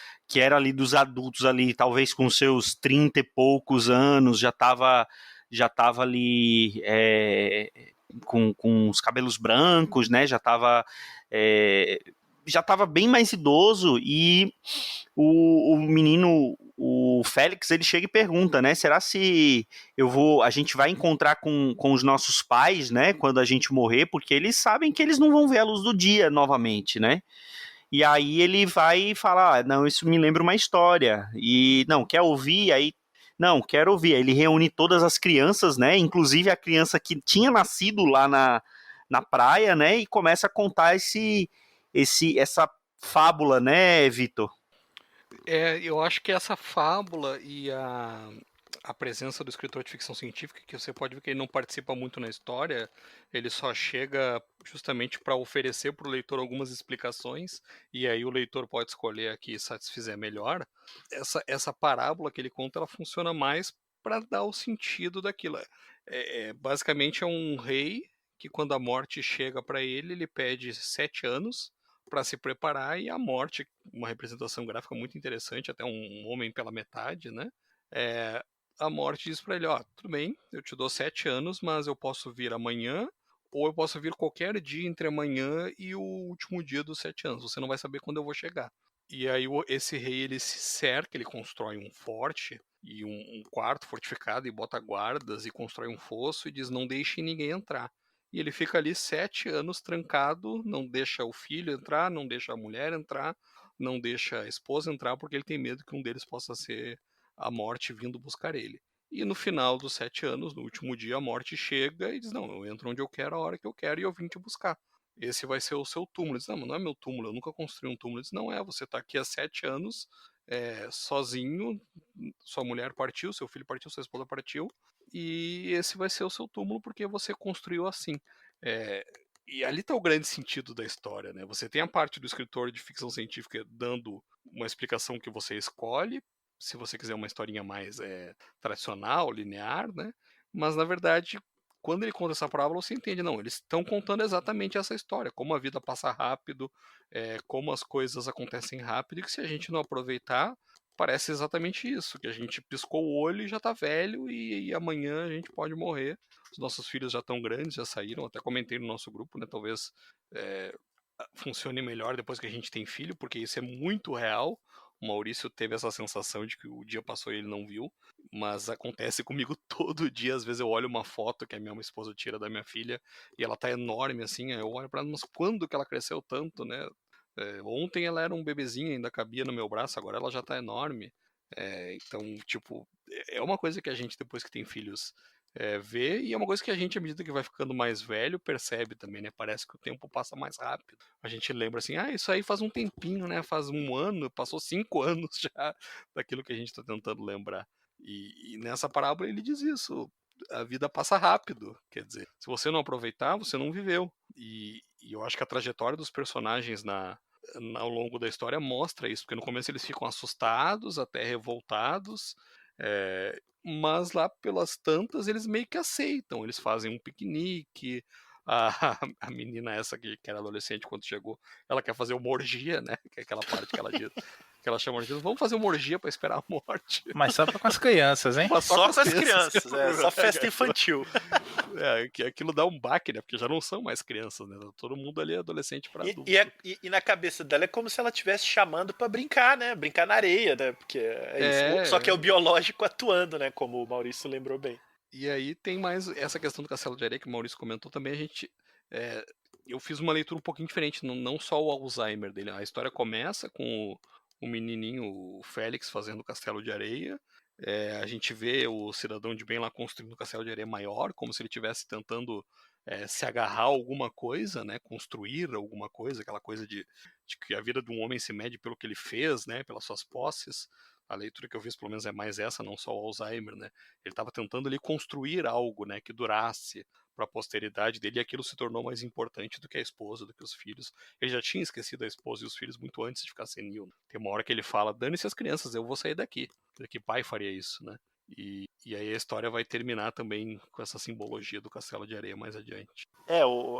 ali dos adultos ali, talvez com seus 30 e poucos anos, já estava ali com os cabelos brancos, né? Já estava bem mais idoso e o menino, o Félix, ele chega e pergunta, né, será se a gente vai encontrar com os nossos pais, né, quando a gente morrer, porque eles sabem que eles não vão ver a luz do dia novamente, né? E aí ele vai falar, não, isso me lembra uma história, e não, quer ouvir? Aí, não, quero ouvir. Aí ele reúne todas as crianças, né, inclusive a criança que tinha nascido lá na praia, né, e começa a contar essa fábula, né, Vitor?
Eu acho que essa fábula e a presença do escritor de ficção científica, que você pode ver que ele não participa muito na história, ele só chega justamente para oferecer para o leitor algumas explicações, e aí o leitor pode escolher a que satisfizer melhor. Essa parábola que ele conta, ela funciona mais para dar o sentido daquilo. Basicamente é um rei que, quando a morte chega para ele pede 7 anos para se preparar, e a morte, uma representação gráfica muito interessante, até um homem pela metade, né? A morte diz para ele, tudo bem, eu te dou 7 anos, mas eu posso vir amanhã, ou eu posso vir qualquer dia entre amanhã e o último dia dos 7 anos, você não vai saber quando eu vou chegar. E aí esse rei, ele se cerca, ele constrói um forte e um quarto fortificado e bota guardas e constrói um fosso e diz, não deixe ninguém entrar. E ele fica ali 7 anos trancado, não deixa o filho entrar, não deixa a mulher entrar, não deixa a esposa entrar, porque ele tem medo que um deles possa ser a morte vindo buscar ele. E no final dos 7 anos, no último dia, a morte chega e diz, não, eu entro onde eu quero, a hora que eu quero, e eu vim te buscar. Esse vai ser o seu túmulo. Ele diz, não é meu túmulo, eu nunca construí um túmulo. Ele diz, não você está aqui há 7 anos, sozinho, sua mulher partiu, seu filho partiu, sua esposa partiu, e esse vai ser o seu túmulo porque você construiu assim. E ali está o grande sentido da história, né? Você tem a parte do escritor de ficção científica dando uma explicação que você escolhe, se você quiser uma historinha mais tradicional, linear, né? Mas, na verdade, quando ele conta essa parábola, você entende, não, eles estão contando exatamente essa história, como a vida passa rápido, como as coisas acontecem rápido, e que se a gente não aproveitar, parece exatamente isso, que a gente piscou o olho e já tá velho, e amanhã a gente pode morrer. Os nossos filhos já estão grandes, já saíram, até comentei no nosso grupo, né, talvez funcione melhor depois que a gente tem filho, porque isso é muito real. O Maurício teve essa sensação de que o dia passou e ele não viu, mas acontece comigo todo dia. Às vezes eu olho uma foto que a minha esposa tira da minha filha e ela tá enorme assim, aí eu olho pra ela, mas quando que ela cresceu tanto, né? Ontem ela era um bebezinho, ainda cabia no meu braço, agora ela já tá enorme. Então, tipo, é uma coisa que a gente, depois que tem filhos, vê, e é uma coisa que a gente, à medida que vai ficando mais velho, percebe também, né? Parece que o tempo passa mais rápido. A gente lembra assim, isso aí faz um tempinho, né? Faz um ano, passou 5 anos já daquilo que a gente tá tentando lembrar. E nessa parábola ele diz isso, a vida passa rápido, quer dizer, se você não aproveitar, você não viveu. E eu acho que a trajetória dos personagens ao longo da história mostra isso, porque no começo eles ficam assustados, até revoltados, mas lá pelas tantas eles meio que aceitam, eles fazem um piquenique, a menina essa que era adolescente quando chegou, ela quer fazer uma orgia, né, que é aquela parte que ela diz, que ela chama de vamos fazer uma orgia pra esperar a morte.
Mas só com as crianças, hein?
Só com as crianças, só festa infantil.
Que aquilo dá um baque, né? Porque já não são mais crianças, né? Todo mundo ali é adolescente pra adulto.
E na cabeça dela é como se ela estivesse chamando pra brincar, né? Brincar na areia, né? Porque isso. Só que é o biológico atuando, né? Como o Maurício lembrou bem.
E aí tem mais essa questão do castelo de areia que o Maurício comentou também. A gente... eu fiz uma leitura um pouquinho diferente, não só o Alzheimer dele. A história começa com o menininho, o Félix, fazendo o castelo de areia. A gente vê o cidadão de bem lá construindo um castelo de areia maior, como se ele estivesse tentando se agarrar a alguma coisa, né? Construir alguma coisa, aquela coisa de que a vida de um homem se mede pelo que ele fez, né? Pelas suas posses. A leitura que eu fiz, pelo menos, é mais essa, não só o Alzheimer, né? Ele estava tentando ali construir algo, né? Que durasse para a posteridade dele, e aquilo se tornou mais importante do que a esposa, do que os filhos. Ele já tinha esquecido a esposa e os filhos muito antes de ficar senil. Né? Tem uma hora que ele fala, dane-se as crianças, eu vou sair daqui. Que pai faria isso, né? E aí a história vai terminar também com essa simbologia do castelo de areia mais adiante.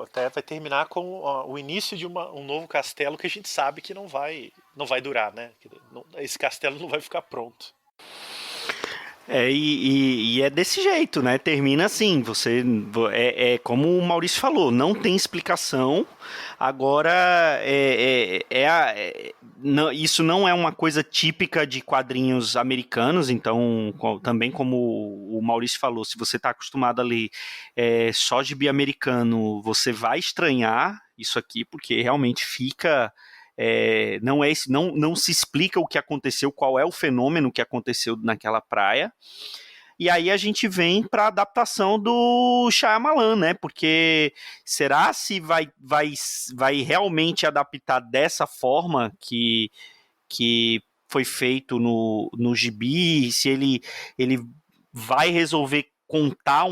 Até vai terminar com o início de um novo castelo que a gente sabe que não vai durar, né? Esse castelo não vai ficar pronto.
E é desse jeito, né? Termina assim, como o Maurício falou, não tem explicação. Agora, isso não é uma coisa típica de quadrinhos americanos, então, também como o Maurício falou, se você está acostumado a ler só gibi americano, você vai estranhar isso aqui, porque realmente fica... não se explica o que aconteceu, qual é o fenômeno que aconteceu naquela praia. E aí a gente vem para a adaptação do Shyamalan, né? Porque será se vai realmente adaptar dessa forma que foi feito no gibi, se ele vai resolver contar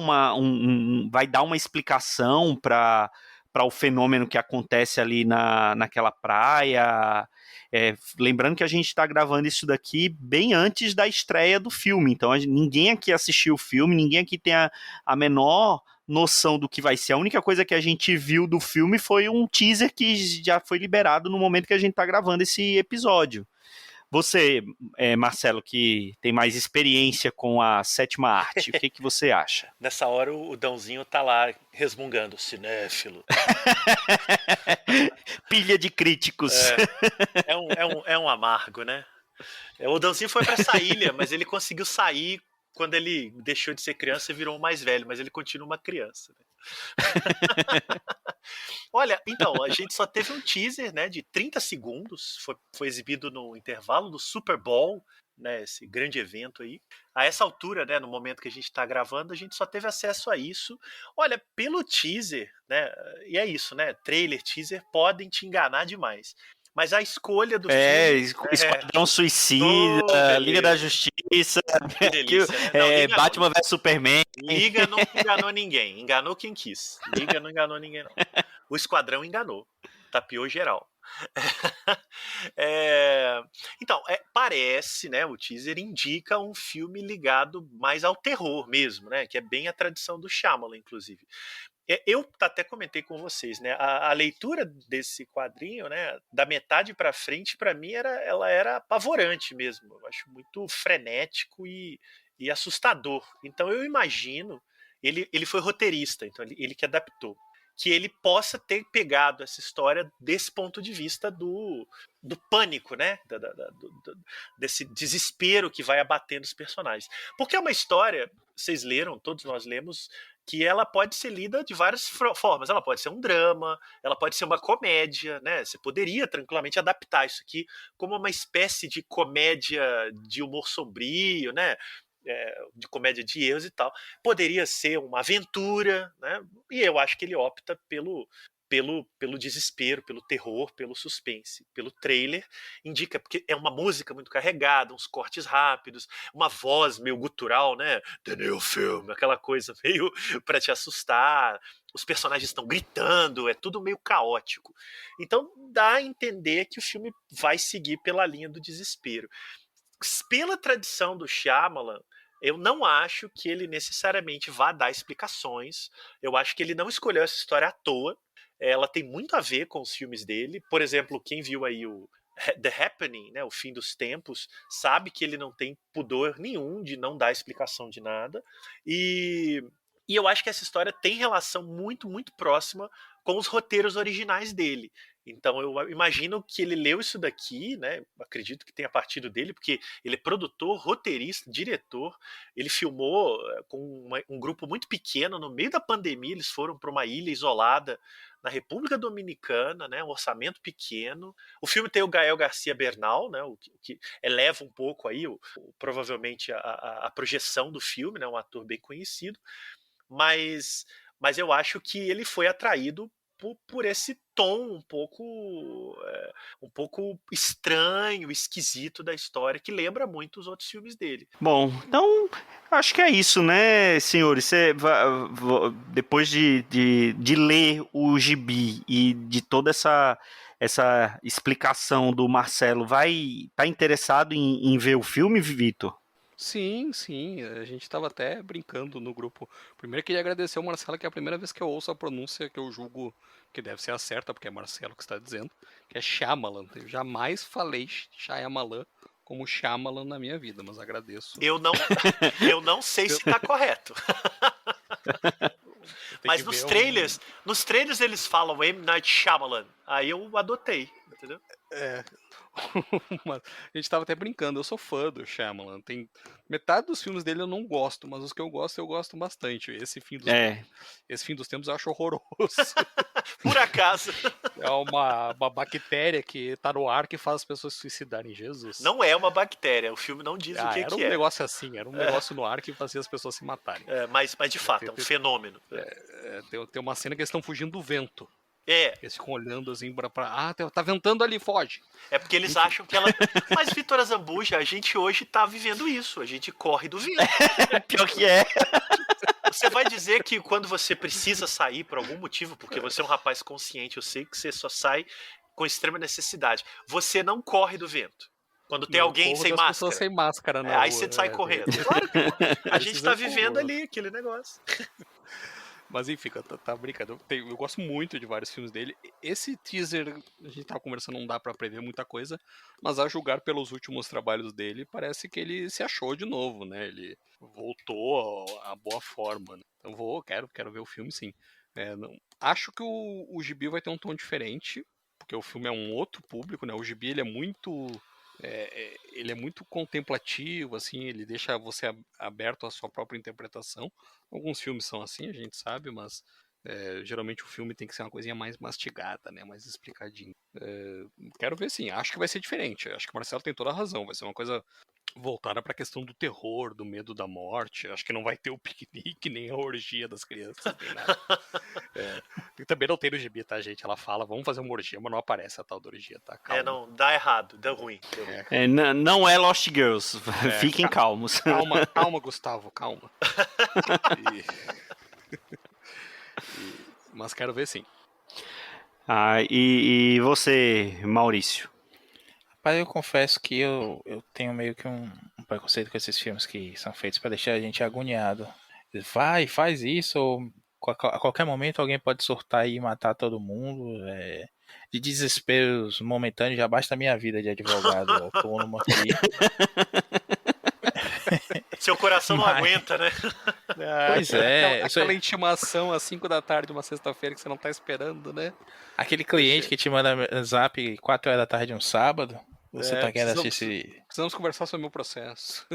vai dar uma explicação para o fenômeno que acontece ali naquela praia. Lembrando que a gente está gravando isso daqui bem antes da estreia do filme, então ninguém aqui assistiu o filme, ninguém aqui tem a menor noção do que vai ser. A única coisa que a gente viu do filme foi um teaser que já foi liberado no momento que a gente está gravando esse episódio. Você, Marcelo, que tem mais experiência com a sétima arte, o que você acha?
Nessa hora o Dãozinho tá lá resmungando, cinéfilo.
Pilha de críticos.
É um amargo, né? O Dãozinho foi para essa ilha, mas ele conseguiu sair quando ele deixou de ser criança e virou um mais velho, mas ele continua uma criança. Né? Olha, então, a gente só teve um teaser, né, de 30 segundos, foi exibido no intervalo do Super Bowl, né, esse grande evento aí. A essa altura, né, no momento que a gente está gravando, a gente só teve acesso a isso. Olha, pelo teaser, né, e é isso, né, trailer, teaser podem te enganar demais. Mas a escolha do filme...
Esquadrão Suicida, Liga da Justiça,
que delícia, né?
Batman vs Superman.
Liga não enganou ninguém, enganou quem quis. Liga não enganou ninguém, não. O Esquadrão enganou, tapeou geral. É, Então, parece, né? O teaser indica um filme ligado mais ao terror mesmo, né? Que é bem a tradição do Shyamalan, inclusive. Eu até comentei com vocês, né? A leitura desse quadrinho, né? Da metade para frente, para mim, ela era apavorante mesmo. Eu acho muito frenético e assustador. Então, eu imagino. Ele foi roteirista, então ele que adaptou. Que ele possa ter pegado essa história desse ponto de vista do pânico, né? Desse desespero que vai abatendo os personagens. Porque é uma história, vocês leram, todos nós lemos, que ela pode ser lida de várias formas. Ela pode ser um drama, ela pode ser uma comédia, né? Você poderia tranquilamente adaptar isso aqui como uma espécie de comédia de humor sombrio, né? De comédia de erros e tal. Poderia ser uma aventura, né? E eu acho que ele opta pelo desespero, pelo terror, pelo suspense. Pelo trailer, indica, porque é uma música muito carregada, uns cortes rápidos, uma voz meio gutural, né? The new film, aquela coisa meio para te assustar. Os personagens estão gritando, é tudo meio caótico. Então dá a entender que o filme vai seguir pela linha do desespero. Pela tradição do Shyamalan, eu não acho que ele necessariamente vá dar explicações. Eu acho que ele não escolheu essa história à toa. Ela tem muito a ver com os filmes dele. Por exemplo, quem viu aí o The Happening, né, o Fim dos Tempos, sabe que ele não tem pudor nenhum de não dar explicação de nada. E eu acho que essa história tem relação muito, muito próxima com os roteiros originais dele. Então eu imagino que ele leu isso daqui, né? Acredito que tenha partido dele, porque ele é produtor, roteirista, diretor. Ele filmou com um grupo muito pequeno no meio da pandemia. Eles foram para uma ilha isolada na República Dominicana, né? Um orçamento pequeno. O filme tem o Gael Garcia Bernal, né? O que eleva um pouco aí, provavelmente a projeção do filme, né? Um ator bem conhecido. Mas eu acho que ele foi atraído por esse tom um pouco estranho, esquisito da história, que lembra muito os outros filmes dele.
Bom, então acho que é isso, né, senhores? Depois de ler o gibi e de toda essa explicação do Marcelo, tá interessado em ver o filme, Vitor?
Sim, sim, a gente estava até brincando no grupo. Primeiro queria agradecer ao Marcelo, que é a primeira vez que eu ouço a pronúncia que eu julgo que deve ser a certa, porque é Marcelo que está dizendo, que é Shyamalan. Eu jamais falei Shyamalan como Shyamalan na minha vida, mas agradeço.
Eu não sei se está correto. Mas nos trailers eles falam M. Night Shyamalan. Aí eu adotei, entendeu?
Mas a gente tava até brincando, eu sou fã do Shyamalan. Tem metade dos filmes dele eu não gosto, mas os que eu gosto bastante. Esse fim dos tempos eu acho horroroso.
Por acaso.
É uma bactéria que tá no ar que faz as pessoas se suicidarem. Jesus.
Não é uma bactéria, o filme não diz o que
era um
é.
negócio assim, era um negócio no ar que fazia as pessoas se matarem.
Mas de fato, é um fenômeno.
Tem uma cena que eles estão fugindo do vento.
Eles
ficam olhando assim pra. Tá ventando ali, foge.
É porque eles acham que ela. Mas, Vitor Azambuja, a gente hoje tá vivendo isso. A gente corre do vento.
Pior que é.
Você vai dizer que quando você precisa sair por algum motivo, porque você é um rapaz consciente, eu sei que você só sai com extrema necessidade. Você não corre do vento. Quando tem alguém sem máscara.
Pessoas sem máscara, né?
Aí você sai correndo. Claro que a gente tá vivendo ali aquele negócio.
Mas enfim, tá brincando. Eu gosto muito de vários filmes dele. Esse teaser, a gente tava conversando, não dá pra prever muita coisa, mas a julgar pelos últimos trabalhos dele, parece que ele se achou de novo, né? Ele voltou à boa forma. Né? Então quero ver o filme, sim. Acho que o Gibi vai ter um tom diferente, porque o filme é um outro público, né? O Gibi, ele é muito... ele é muito contemplativo, assim, ele deixa você aberto à sua própria interpretação. Alguns filmes são assim, a gente sabe, mas geralmente o filme tem que ser uma coisinha mais mastigada, né, mais explicadinho. Quero ver, sim, acho que vai ser diferente, acho que o Marcelo tem toda a razão, vai ser uma coisa voltada para a questão do terror, do medo da morte. Acho que não vai ter o piquenique nem a orgia das crianças, nem nada. E também não tem no gibi, tá, gente? Ela fala, vamos fazer uma orgia, mas não aparece a tal da orgia, tá? Calma.
Não, dá errado, deu ruim.
Não é Lost Girls, fiquem calmos.
Calma, Gustavo, calma. Mas quero ver, sim.
E você, Maurício?
Mas eu confesso que eu tenho meio que um preconceito com esses filmes que são feitos pra deixar a gente agoniado. Vai, faz isso, ou a qualquer momento alguém pode surtar e matar todo mundo. De desesperos momentâneos, já basta a minha vida de advogado autônomo aqui.
Seu coração não
Mas-
aguenta, né?
Pois é,
Aquela intimação às 5 da tarde, uma sexta-feira que você não tá esperando, né?
aquele cliente que te manda zap 4 horas da tarde um sábado, você tá querendo assistir.
Precisamos conversar sobre o meu processo.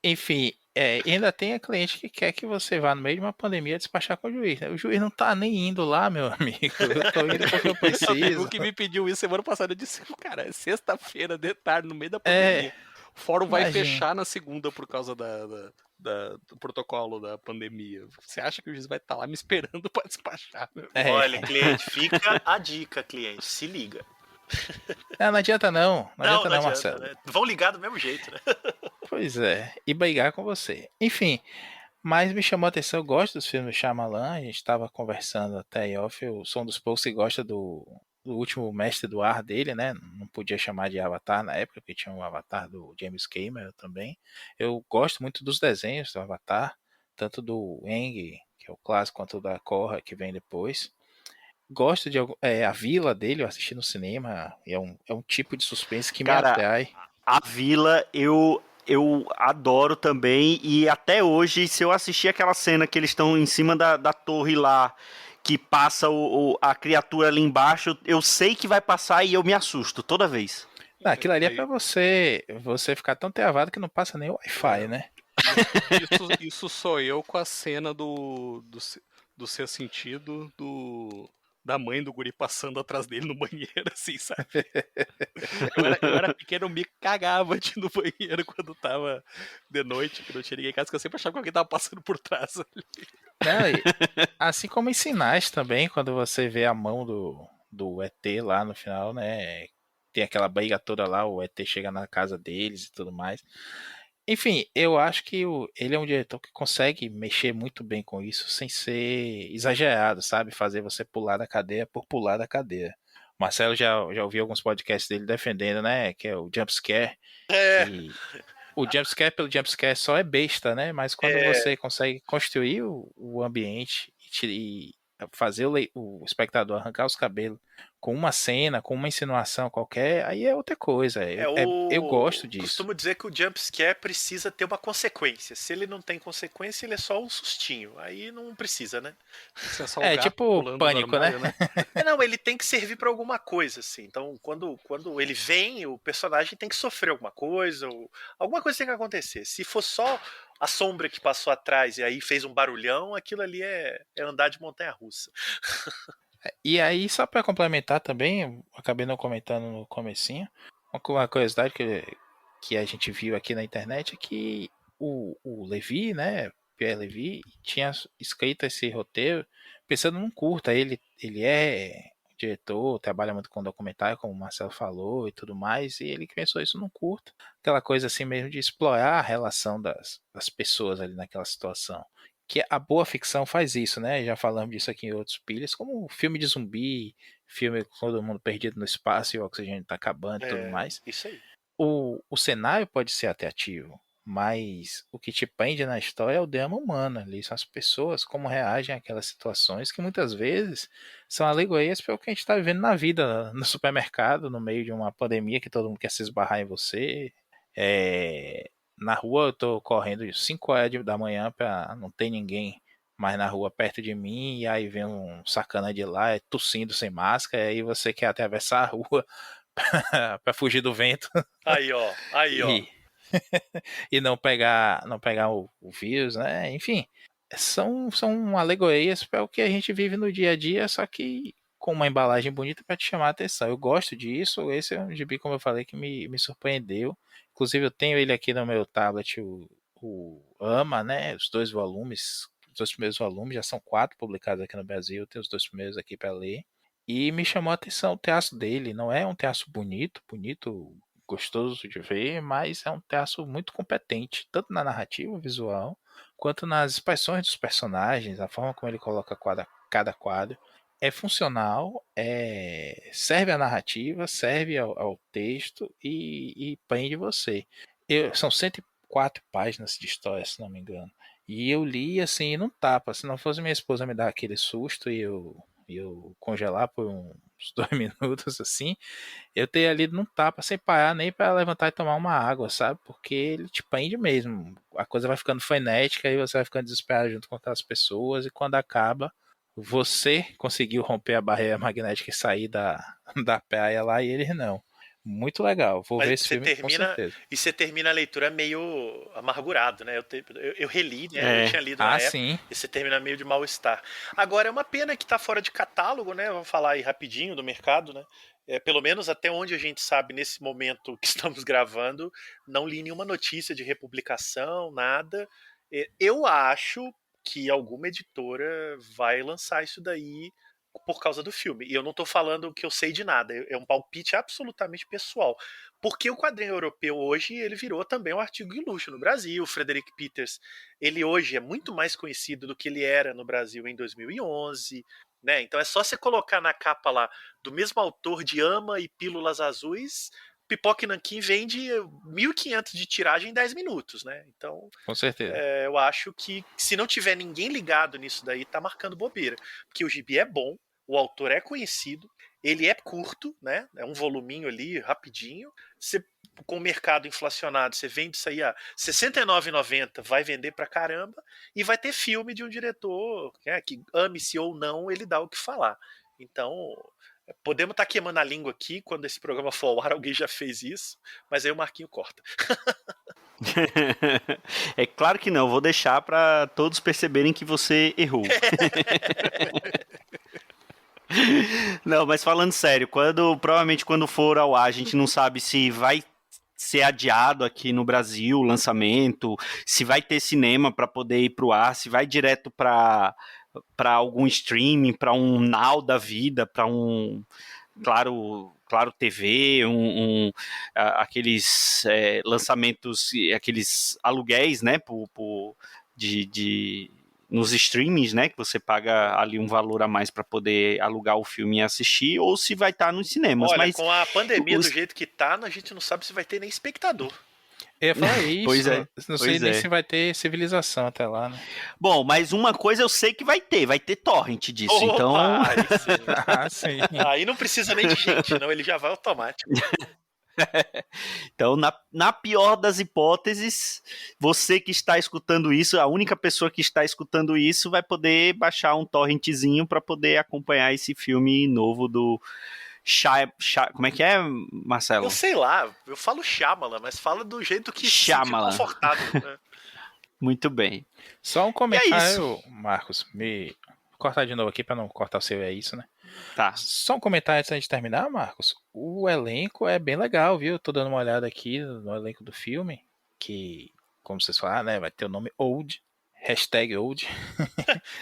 Enfim, e ainda tem a cliente que quer que você vá no meio de uma pandemia despachar com o juiz, né? O juiz não tá nem indo lá, meu amigo. Eu tô indo porque eu
O
preciso.
que me pediu isso semana passada, eu disse, cara, é sexta-feira, de tarde, no meio da pandemia. O fórum vai
imagina.
fechar na segunda por causa do protocolo da pandemia. Você acha que o juiz vai estar lá me esperando pra despachar? Meu?
Olha, cliente, fica a dica, cliente. Se liga.
Não adianta não. Não adianta não, Marcelo.
né? Vão ligar do mesmo jeito, né?
Pois é, e brigar com você. Enfim, mas me chamou a atenção, eu gosto dos filmes do Shyamalan, a gente estava conversando até em off, eu sou um dos poucos que gosta do último Mestre do Ar dele, né? Não podia chamar de Avatar na época, porque tinha um Avatar do James Cameron também. Eu gosto muito dos desenhos do Avatar, tanto do Aang, que é o clássico, quanto da Korra, que vem depois. Gosto de a Vila dele, eu assisti no cinema, é um tipo de suspense que me
Cara,
atrai.
A Vila eu adoro também, e até hoje, se eu assistir aquela cena que eles estão em cima da torre lá, que passa a criatura ali embaixo, eu sei que vai passar e eu me assusto toda vez.
Não, aquilo ali é
Aí-
pra você ficar tão travado que não passa nem o Wi-Fi, né?
Isso sou eu com a cena do Sexto Sentido, da mãe do guri passando atrás dele no banheiro, assim, sabe? Eu era pequeno, eu me cagava de ir no banheiro quando tava de noite, que não tinha ninguém em casa, que eu sempre achava que alguém tava passando por trás.
Não, assim como em Sinais também, quando você vê a mão do ET lá no final, né? Tem aquela briga toda lá, o ET chega na casa deles e tudo mais. Enfim, eu acho que ele é um diretor que consegue mexer muito bem com isso sem ser exagerado, sabe? Fazer você pular da cadeira por pular da cadeira. O Marcelo já ouviu alguns podcasts dele defendendo, né? Que é o jumpscare. Que o jumpscare pelo jumpscare só é besta, né? Mas quando você consegue construir o ambiente e fazer o espectador arrancar os cabelos com uma cena, com uma insinuação qualquer, aí é outra coisa. Eu gosto disso.
Costumo dizer que o jump scare precisa ter uma consequência. Se ele não tem consequência, ele é só um sustinho. Aí não precisa, né?
Isso é só o
É
gato
tipo
pulando no
Pânico,
armário,
né?
Não, ele tem que servir pra alguma coisa, assim. Então, quando ele vem, o personagem tem que sofrer alguma coisa, ou alguma coisa tem que acontecer. Se for só a sombra que passou atrás e aí fez um barulhão, aquilo ali é andar de montanha-russa.
E aí, só pra complementar também, eu acabei não comentando no comecinho, uma curiosidade que a gente viu aqui na internet é que o Levi, né, Pierre Levi, tinha escrito esse roteiro pensando num curta. Ele é diretor, trabalha muito com documentário, como o Marcelo falou e tudo mais, e ele pensou isso num curta. Aquela coisa assim mesmo de explorar a relação das pessoas ali naquela situação. Que a boa ficção faz isso, né? Já falamos disso aqui em outros pilhas, como filme de zumbi, filme com todo mundo perdido no espaço e o oxigênio tá acabando e tudo mais.
Isso aí.
O cenário pode ser atrativo, mas o que te prende na história é o drama humano ali, são as pessoas, como reagem àquelas situações que muitas vezes são alegorias para o que a gente está vivendo na vida, no supermercado, no meio de uma pandemia que todo mundo quer se esbarrar em você. Na rua eu tô correndo 5 horas da manhã para não ter ninguém mais na rua perto de mim, e aí vem um sacana de lá tossindo sem máscara, e aí você quer atravessar a rua para fugir do vento.
Aí, ó.
E, e não pegar o vírus, né? Enfim, são alegorias para o que a gente vive no dia a dia, só que com uma embalagem bonita para te chamar a atenção. Eu gosto disso. Esse é um gibi, como eu falei, que me surpreendeu. Inclusive, eu tenho ele aqui no meu tablet, o Ama, né? Os 2 volumes, os 2 primeiros volumes, já são 4 publicados aqui no Brasil. Eu tenho os 2 primeiros aqui para ler. E me chamou a atenção o traço dele. Não é um traço bonito, gostoso de ver, mas é um traço muito competente, tanto na narrativa visual, quanto nas expressões dos personagens, a forma como ele coloca cada quadro. é funcional, serve à narrativa, serve ao texto e prende você. São 104 páginas de história, se não me engano. E eu li assim, num tapa. Se não fosse minha esposa me dar aquele susto e eu congelar por uns 2 minutos assim, eu teria lido num tapa sem parar nem para levantar e tomar uma água, sabe? Porque ele te prende mesmo. A coisa vai ficando frenética e você vai ficando desesperado junto com aquelas pessoas. E quando acaba, você conseguiu romper a barreira magnética e sair da praia lá e eles não. Muito legal. Vou ver esse filme com certeza.
E você termina a leitura meio amargurado, né? Eu reli, né? Eu tinha lido na época.
Sim.
E você termina meio de mal-estar. Agora, é uma pena que tá fora de catálogo, né? Vamos falar aí rapidinho do mercado, né? Pelo menos até onde a gente sabe, nesse momento que estamos gravando, não li nenhuma notícia de republicação, nada. Eu acho que alguma editora vai lançar isso daí por causa do filme. E eu não tô falando que eu sei de nada, é um palpite absolutamente pessoal. Porque o quadrinho europeu hoje, ele virou também um artigo de luxo no Brasil. O Frederick Peters, ele hoje é muito mais conhecido do que ele era no Brasil em 2011, né? Então é só você colocar na capa lá, do mesmo autor de Ama e Pílulas Azuis, Pipoca e Nanquim vende 1.500 de tiragem em 10 minutos, né? Então,
com certeza.
Eu acho que se não tiver ninguém ligado nisso daí, tá marcando bobeira. Porque o gibi é bom, o autor é conhecido, ele é curto, né? É um voluminho ali, rapidinho. Você, com o mercado inflacionado, você vende isso aí a R$ 69,90, vai vender pra caramba, e vai ter filme de um diretor, né, que ame-se ou não, ele dá o que falar. Então, podemos estar queimando a língua aqui, quando esse programa for ao ar, alguém já fez isso, mas aí o Marquinho corta.
É claro que não, vou deixar para todos perceberem que você errou. Não, mas falando sério, provavelmente quando for ao ar, a gente não sabe se vai ser adiado aqui no Brasil o lançamento, se vai ter cinema para poder ir pro ar, se vai direto para algum streaming, para um Now da vida, para um Claro TV, aqueles lançamentos, aqueles aluguéis, né, nos streamings, né, que você paga ali um valor a mais para poder alugar o filme e assistir, ou se vai estar nos cinemas.
Olha,
mas
com a pandemia do jeito que tá, a gente não sabe se vai ter nem espectador.
Eu ia falar isso,
Pois é,
não sei nem se vai ter civilização até lá, né?
Bom, mas uma coisa eu sei que vai ter torrent disso,
Opa,
então...
aí sim.
Sim.
Aí não precisa nem de gente, não, ele já vai automático.
Então, na pior das hipóteses, você que está escutando isso, a única pessoa que está escutando isso vai poder baixar um torrentzinho para poder acompanhar esse filme novo do como é que é, Marcelo?
Eu sei lá, eu falo Shyamalan, mas fala do jeito que se sente confortável, né?
Muito bem.
Só um comentário, Marcos, me cortar de novo aqui para não cortar o seu, é isso, né?
Tá.
Só um comentário antes de terminar, Marcos. O elenco é bem legal, viu? Tô dando uma olhada aqui no elenco do filme, que, como vocês falaram, né, vai ter o nome Old, #Old.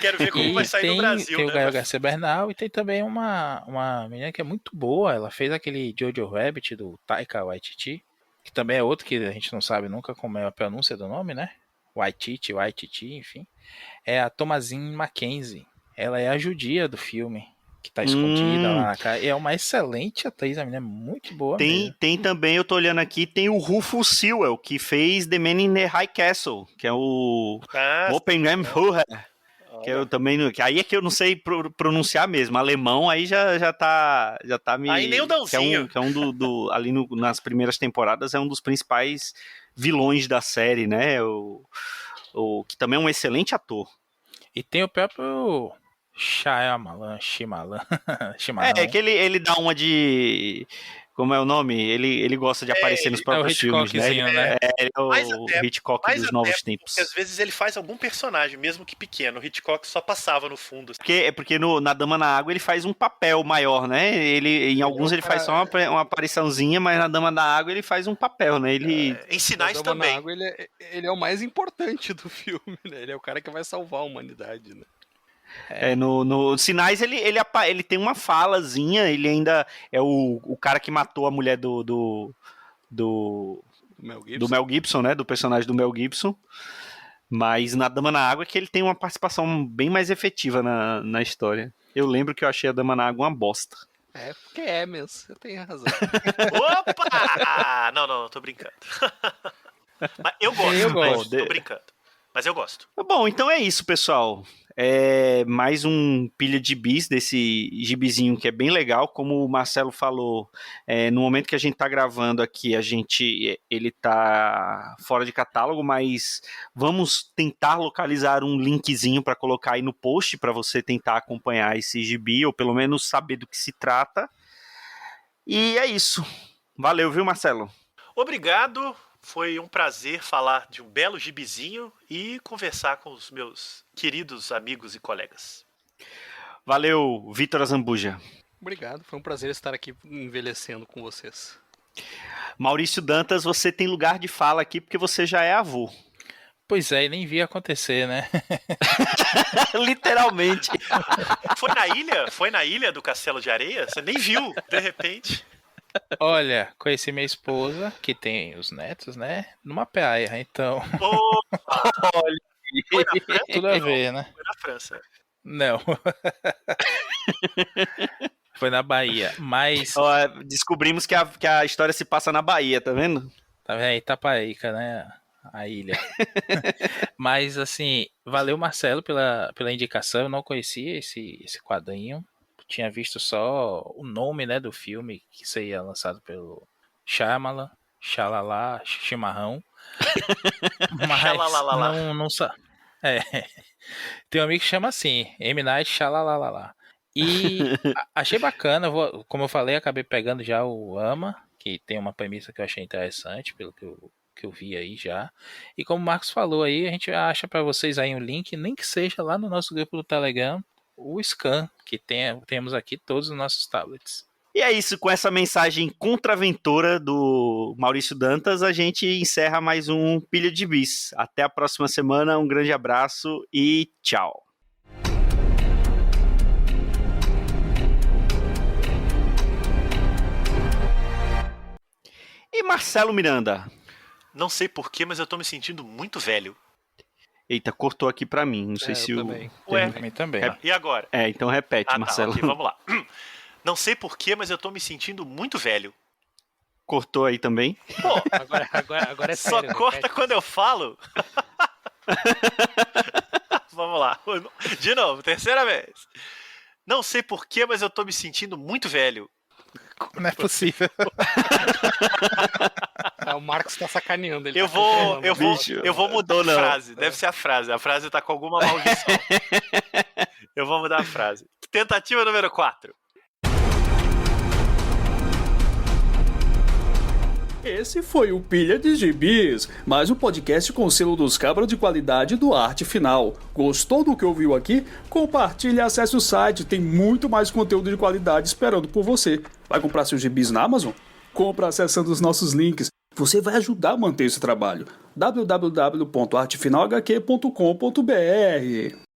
Quero ver como vai sair no Brasil,
tem
né?
o Gael Garcia Bernal e tem também uma menina que é muito boa. Ela fez aquele Jojo Rabbit do Taika Waititi, que também é outro que a gente não sabe nunca como é a pronúncia do nome, né? Waititi, enfim. É a Thomasine Mackenzie. Ela é a judia do filme, que tá escondida lá na cara. E é uma excelente atriz, a menina é muito boa mesmo.
Tem também, eu tô olhando aqui, tem o Rufus Sewell, que fez The Man in the High Castle, que é o Oppenheimer, que eu também, que aí é que eu não sei pronunciar mesmo, alemão aí já tá me...
Aí nem o Dãozinho.
Que é um ali nas primeiras temporadas, é um dos principais vilões da série, né, que também é um excelente ator.
E tem o próprio Shyamalan.
É que ele dá uma de... Como é o nome? Ele gosta de aparecer nos próprios filmes, né? Ele é o Hitchcock dos novos tempos.
Porque às vezes ele faz algum personagem, mesmo que pequeno. O Hitchcock só passava no fundo.
Porque na Dama na Água ele faz um papel maior, né? Em alguns ele faz só uma apariçãozinha, mas na Dama na Água ele faz um papel, né?
Em Sinais
na Dama
também.
Na Água, ele é o mais importante do filme, né? Ele é o cara que vai salvar a humanidade, né?
No Sinais ele tem uma falazinha, ele ainda é o cara que matou a mulher do Mel Gibson, né? Do personagem do Mel Gibson. Mas na Dama na Água é que ele tem uma participação bem mais efetiva na história. Eu lembro que eu achei a Dama na Água uma bosta.
É, porque é mesmo, você tem razão.
Opa! Não, tô brincando. Mas eu gosto,
Eu
mas
gosto.
tô brincando. Mas eu gosto.
Bom, então é isso, pessoal. Mais um pilha de bis desse gibizinho que é bem legal. Como o Marcelo falou, no momento que a gente tá gravando aqui, ele tá fora de catálogo, mas vamos tentar localizar um linkzinho para colocar aí no post para você tentar acompanhar esse gibi, ou pelo menos saber do que se trata. E é isso. Valeu, viu, Marcelo?
Obrigado. Foi um prazer falar de um belo gibizinho e conversar com os meus queridos amigos e colegas.
Valeu, Vitor Azambuja.
Obrigado, foi um prazer estar aqui envelhecendo com vocês.
Maurício Dantas, você tem lugar de fala aqui porque você já é avô.
Pois é, e nem vi acontecer, né?
Literalmente.
Foi na ilha do Castelo de Areia? Você nem viu, de repente.
Olha, conheci minha esposa, que tem os netos, né? Numa praia, então.
Oh, foi na França?
Tudo a ver, né?
Foi na França.
Não. Foi na Bahia, mas.
Ó, descobrimos que a história se passa na Bahia, tá vendo?
Tá vendo? Itaparica, né? A ilha. Mas, assim, valeu, Marcelo, pela indicação. Eu não conhecia esse quadrinho. Tinha visto só o nome, né, do filme que seria lançado pelo Shyamalan, Xalala, Chimarrão. Mas não sabe. Tem um amigo que chama assim, M. Night Xalalalala. E achei bacana, como eu falei, acabei pegando já o Ama, que tem uma premissa que eu achei interessante, pelo que eu vi aí já. E como o Marcos falou aí, a gente acha para vocês aí um link, nem que seja lá no nosso grupo do Telegram, o scan, que temos aqui todos os nossos tablets.
E é isso, com essa mensagem contraventora do Maurício Dantas, a gente encerra mais um Pilha de Bis. Até a próxima semana, um grande abraço e tchau. E Marcelo Miranda?
Não sei porquê, mas eu tô me sentindo muito velho.
Eita, cortou aqui pra mim, não sei se
eu
o...
também.
Ué,
Pra mim também.
e agora?
então repete, Marcelo.
Tá, ok, vamos lá. Não sei porquê, mas eu tô me sentindo muito velho.
Cortou aí também?
Pô,
Agora é
só
sério.
corta
repete.
quando eu falo. Vamos lá. De novo, terceira vez. Não sei porquê, mas eu tô me sentindo muito velho.
Não é possível.
O Marcos tá sacaneando. Ele
Eu
tá
vou
confirmando.
mudar a frase. Deve ser a frase. A frase tá com alguma maldição. Eu vou mudar a frase. Tentativa número 4.
Esse foi o Pilha de Gibis, mais um podcast com o selo dos cabras de qualidade do Arte Final. Gostou do que ouviu aqui? Compartilhe e acesse o site, tem muito mais conteúdo de qualidade esperando por você. Vai comprar seus gibis na Amazon? Compra acessando os nossos links. Você vai ajudar a manter esse trabalho. www.artefinalhq.com.br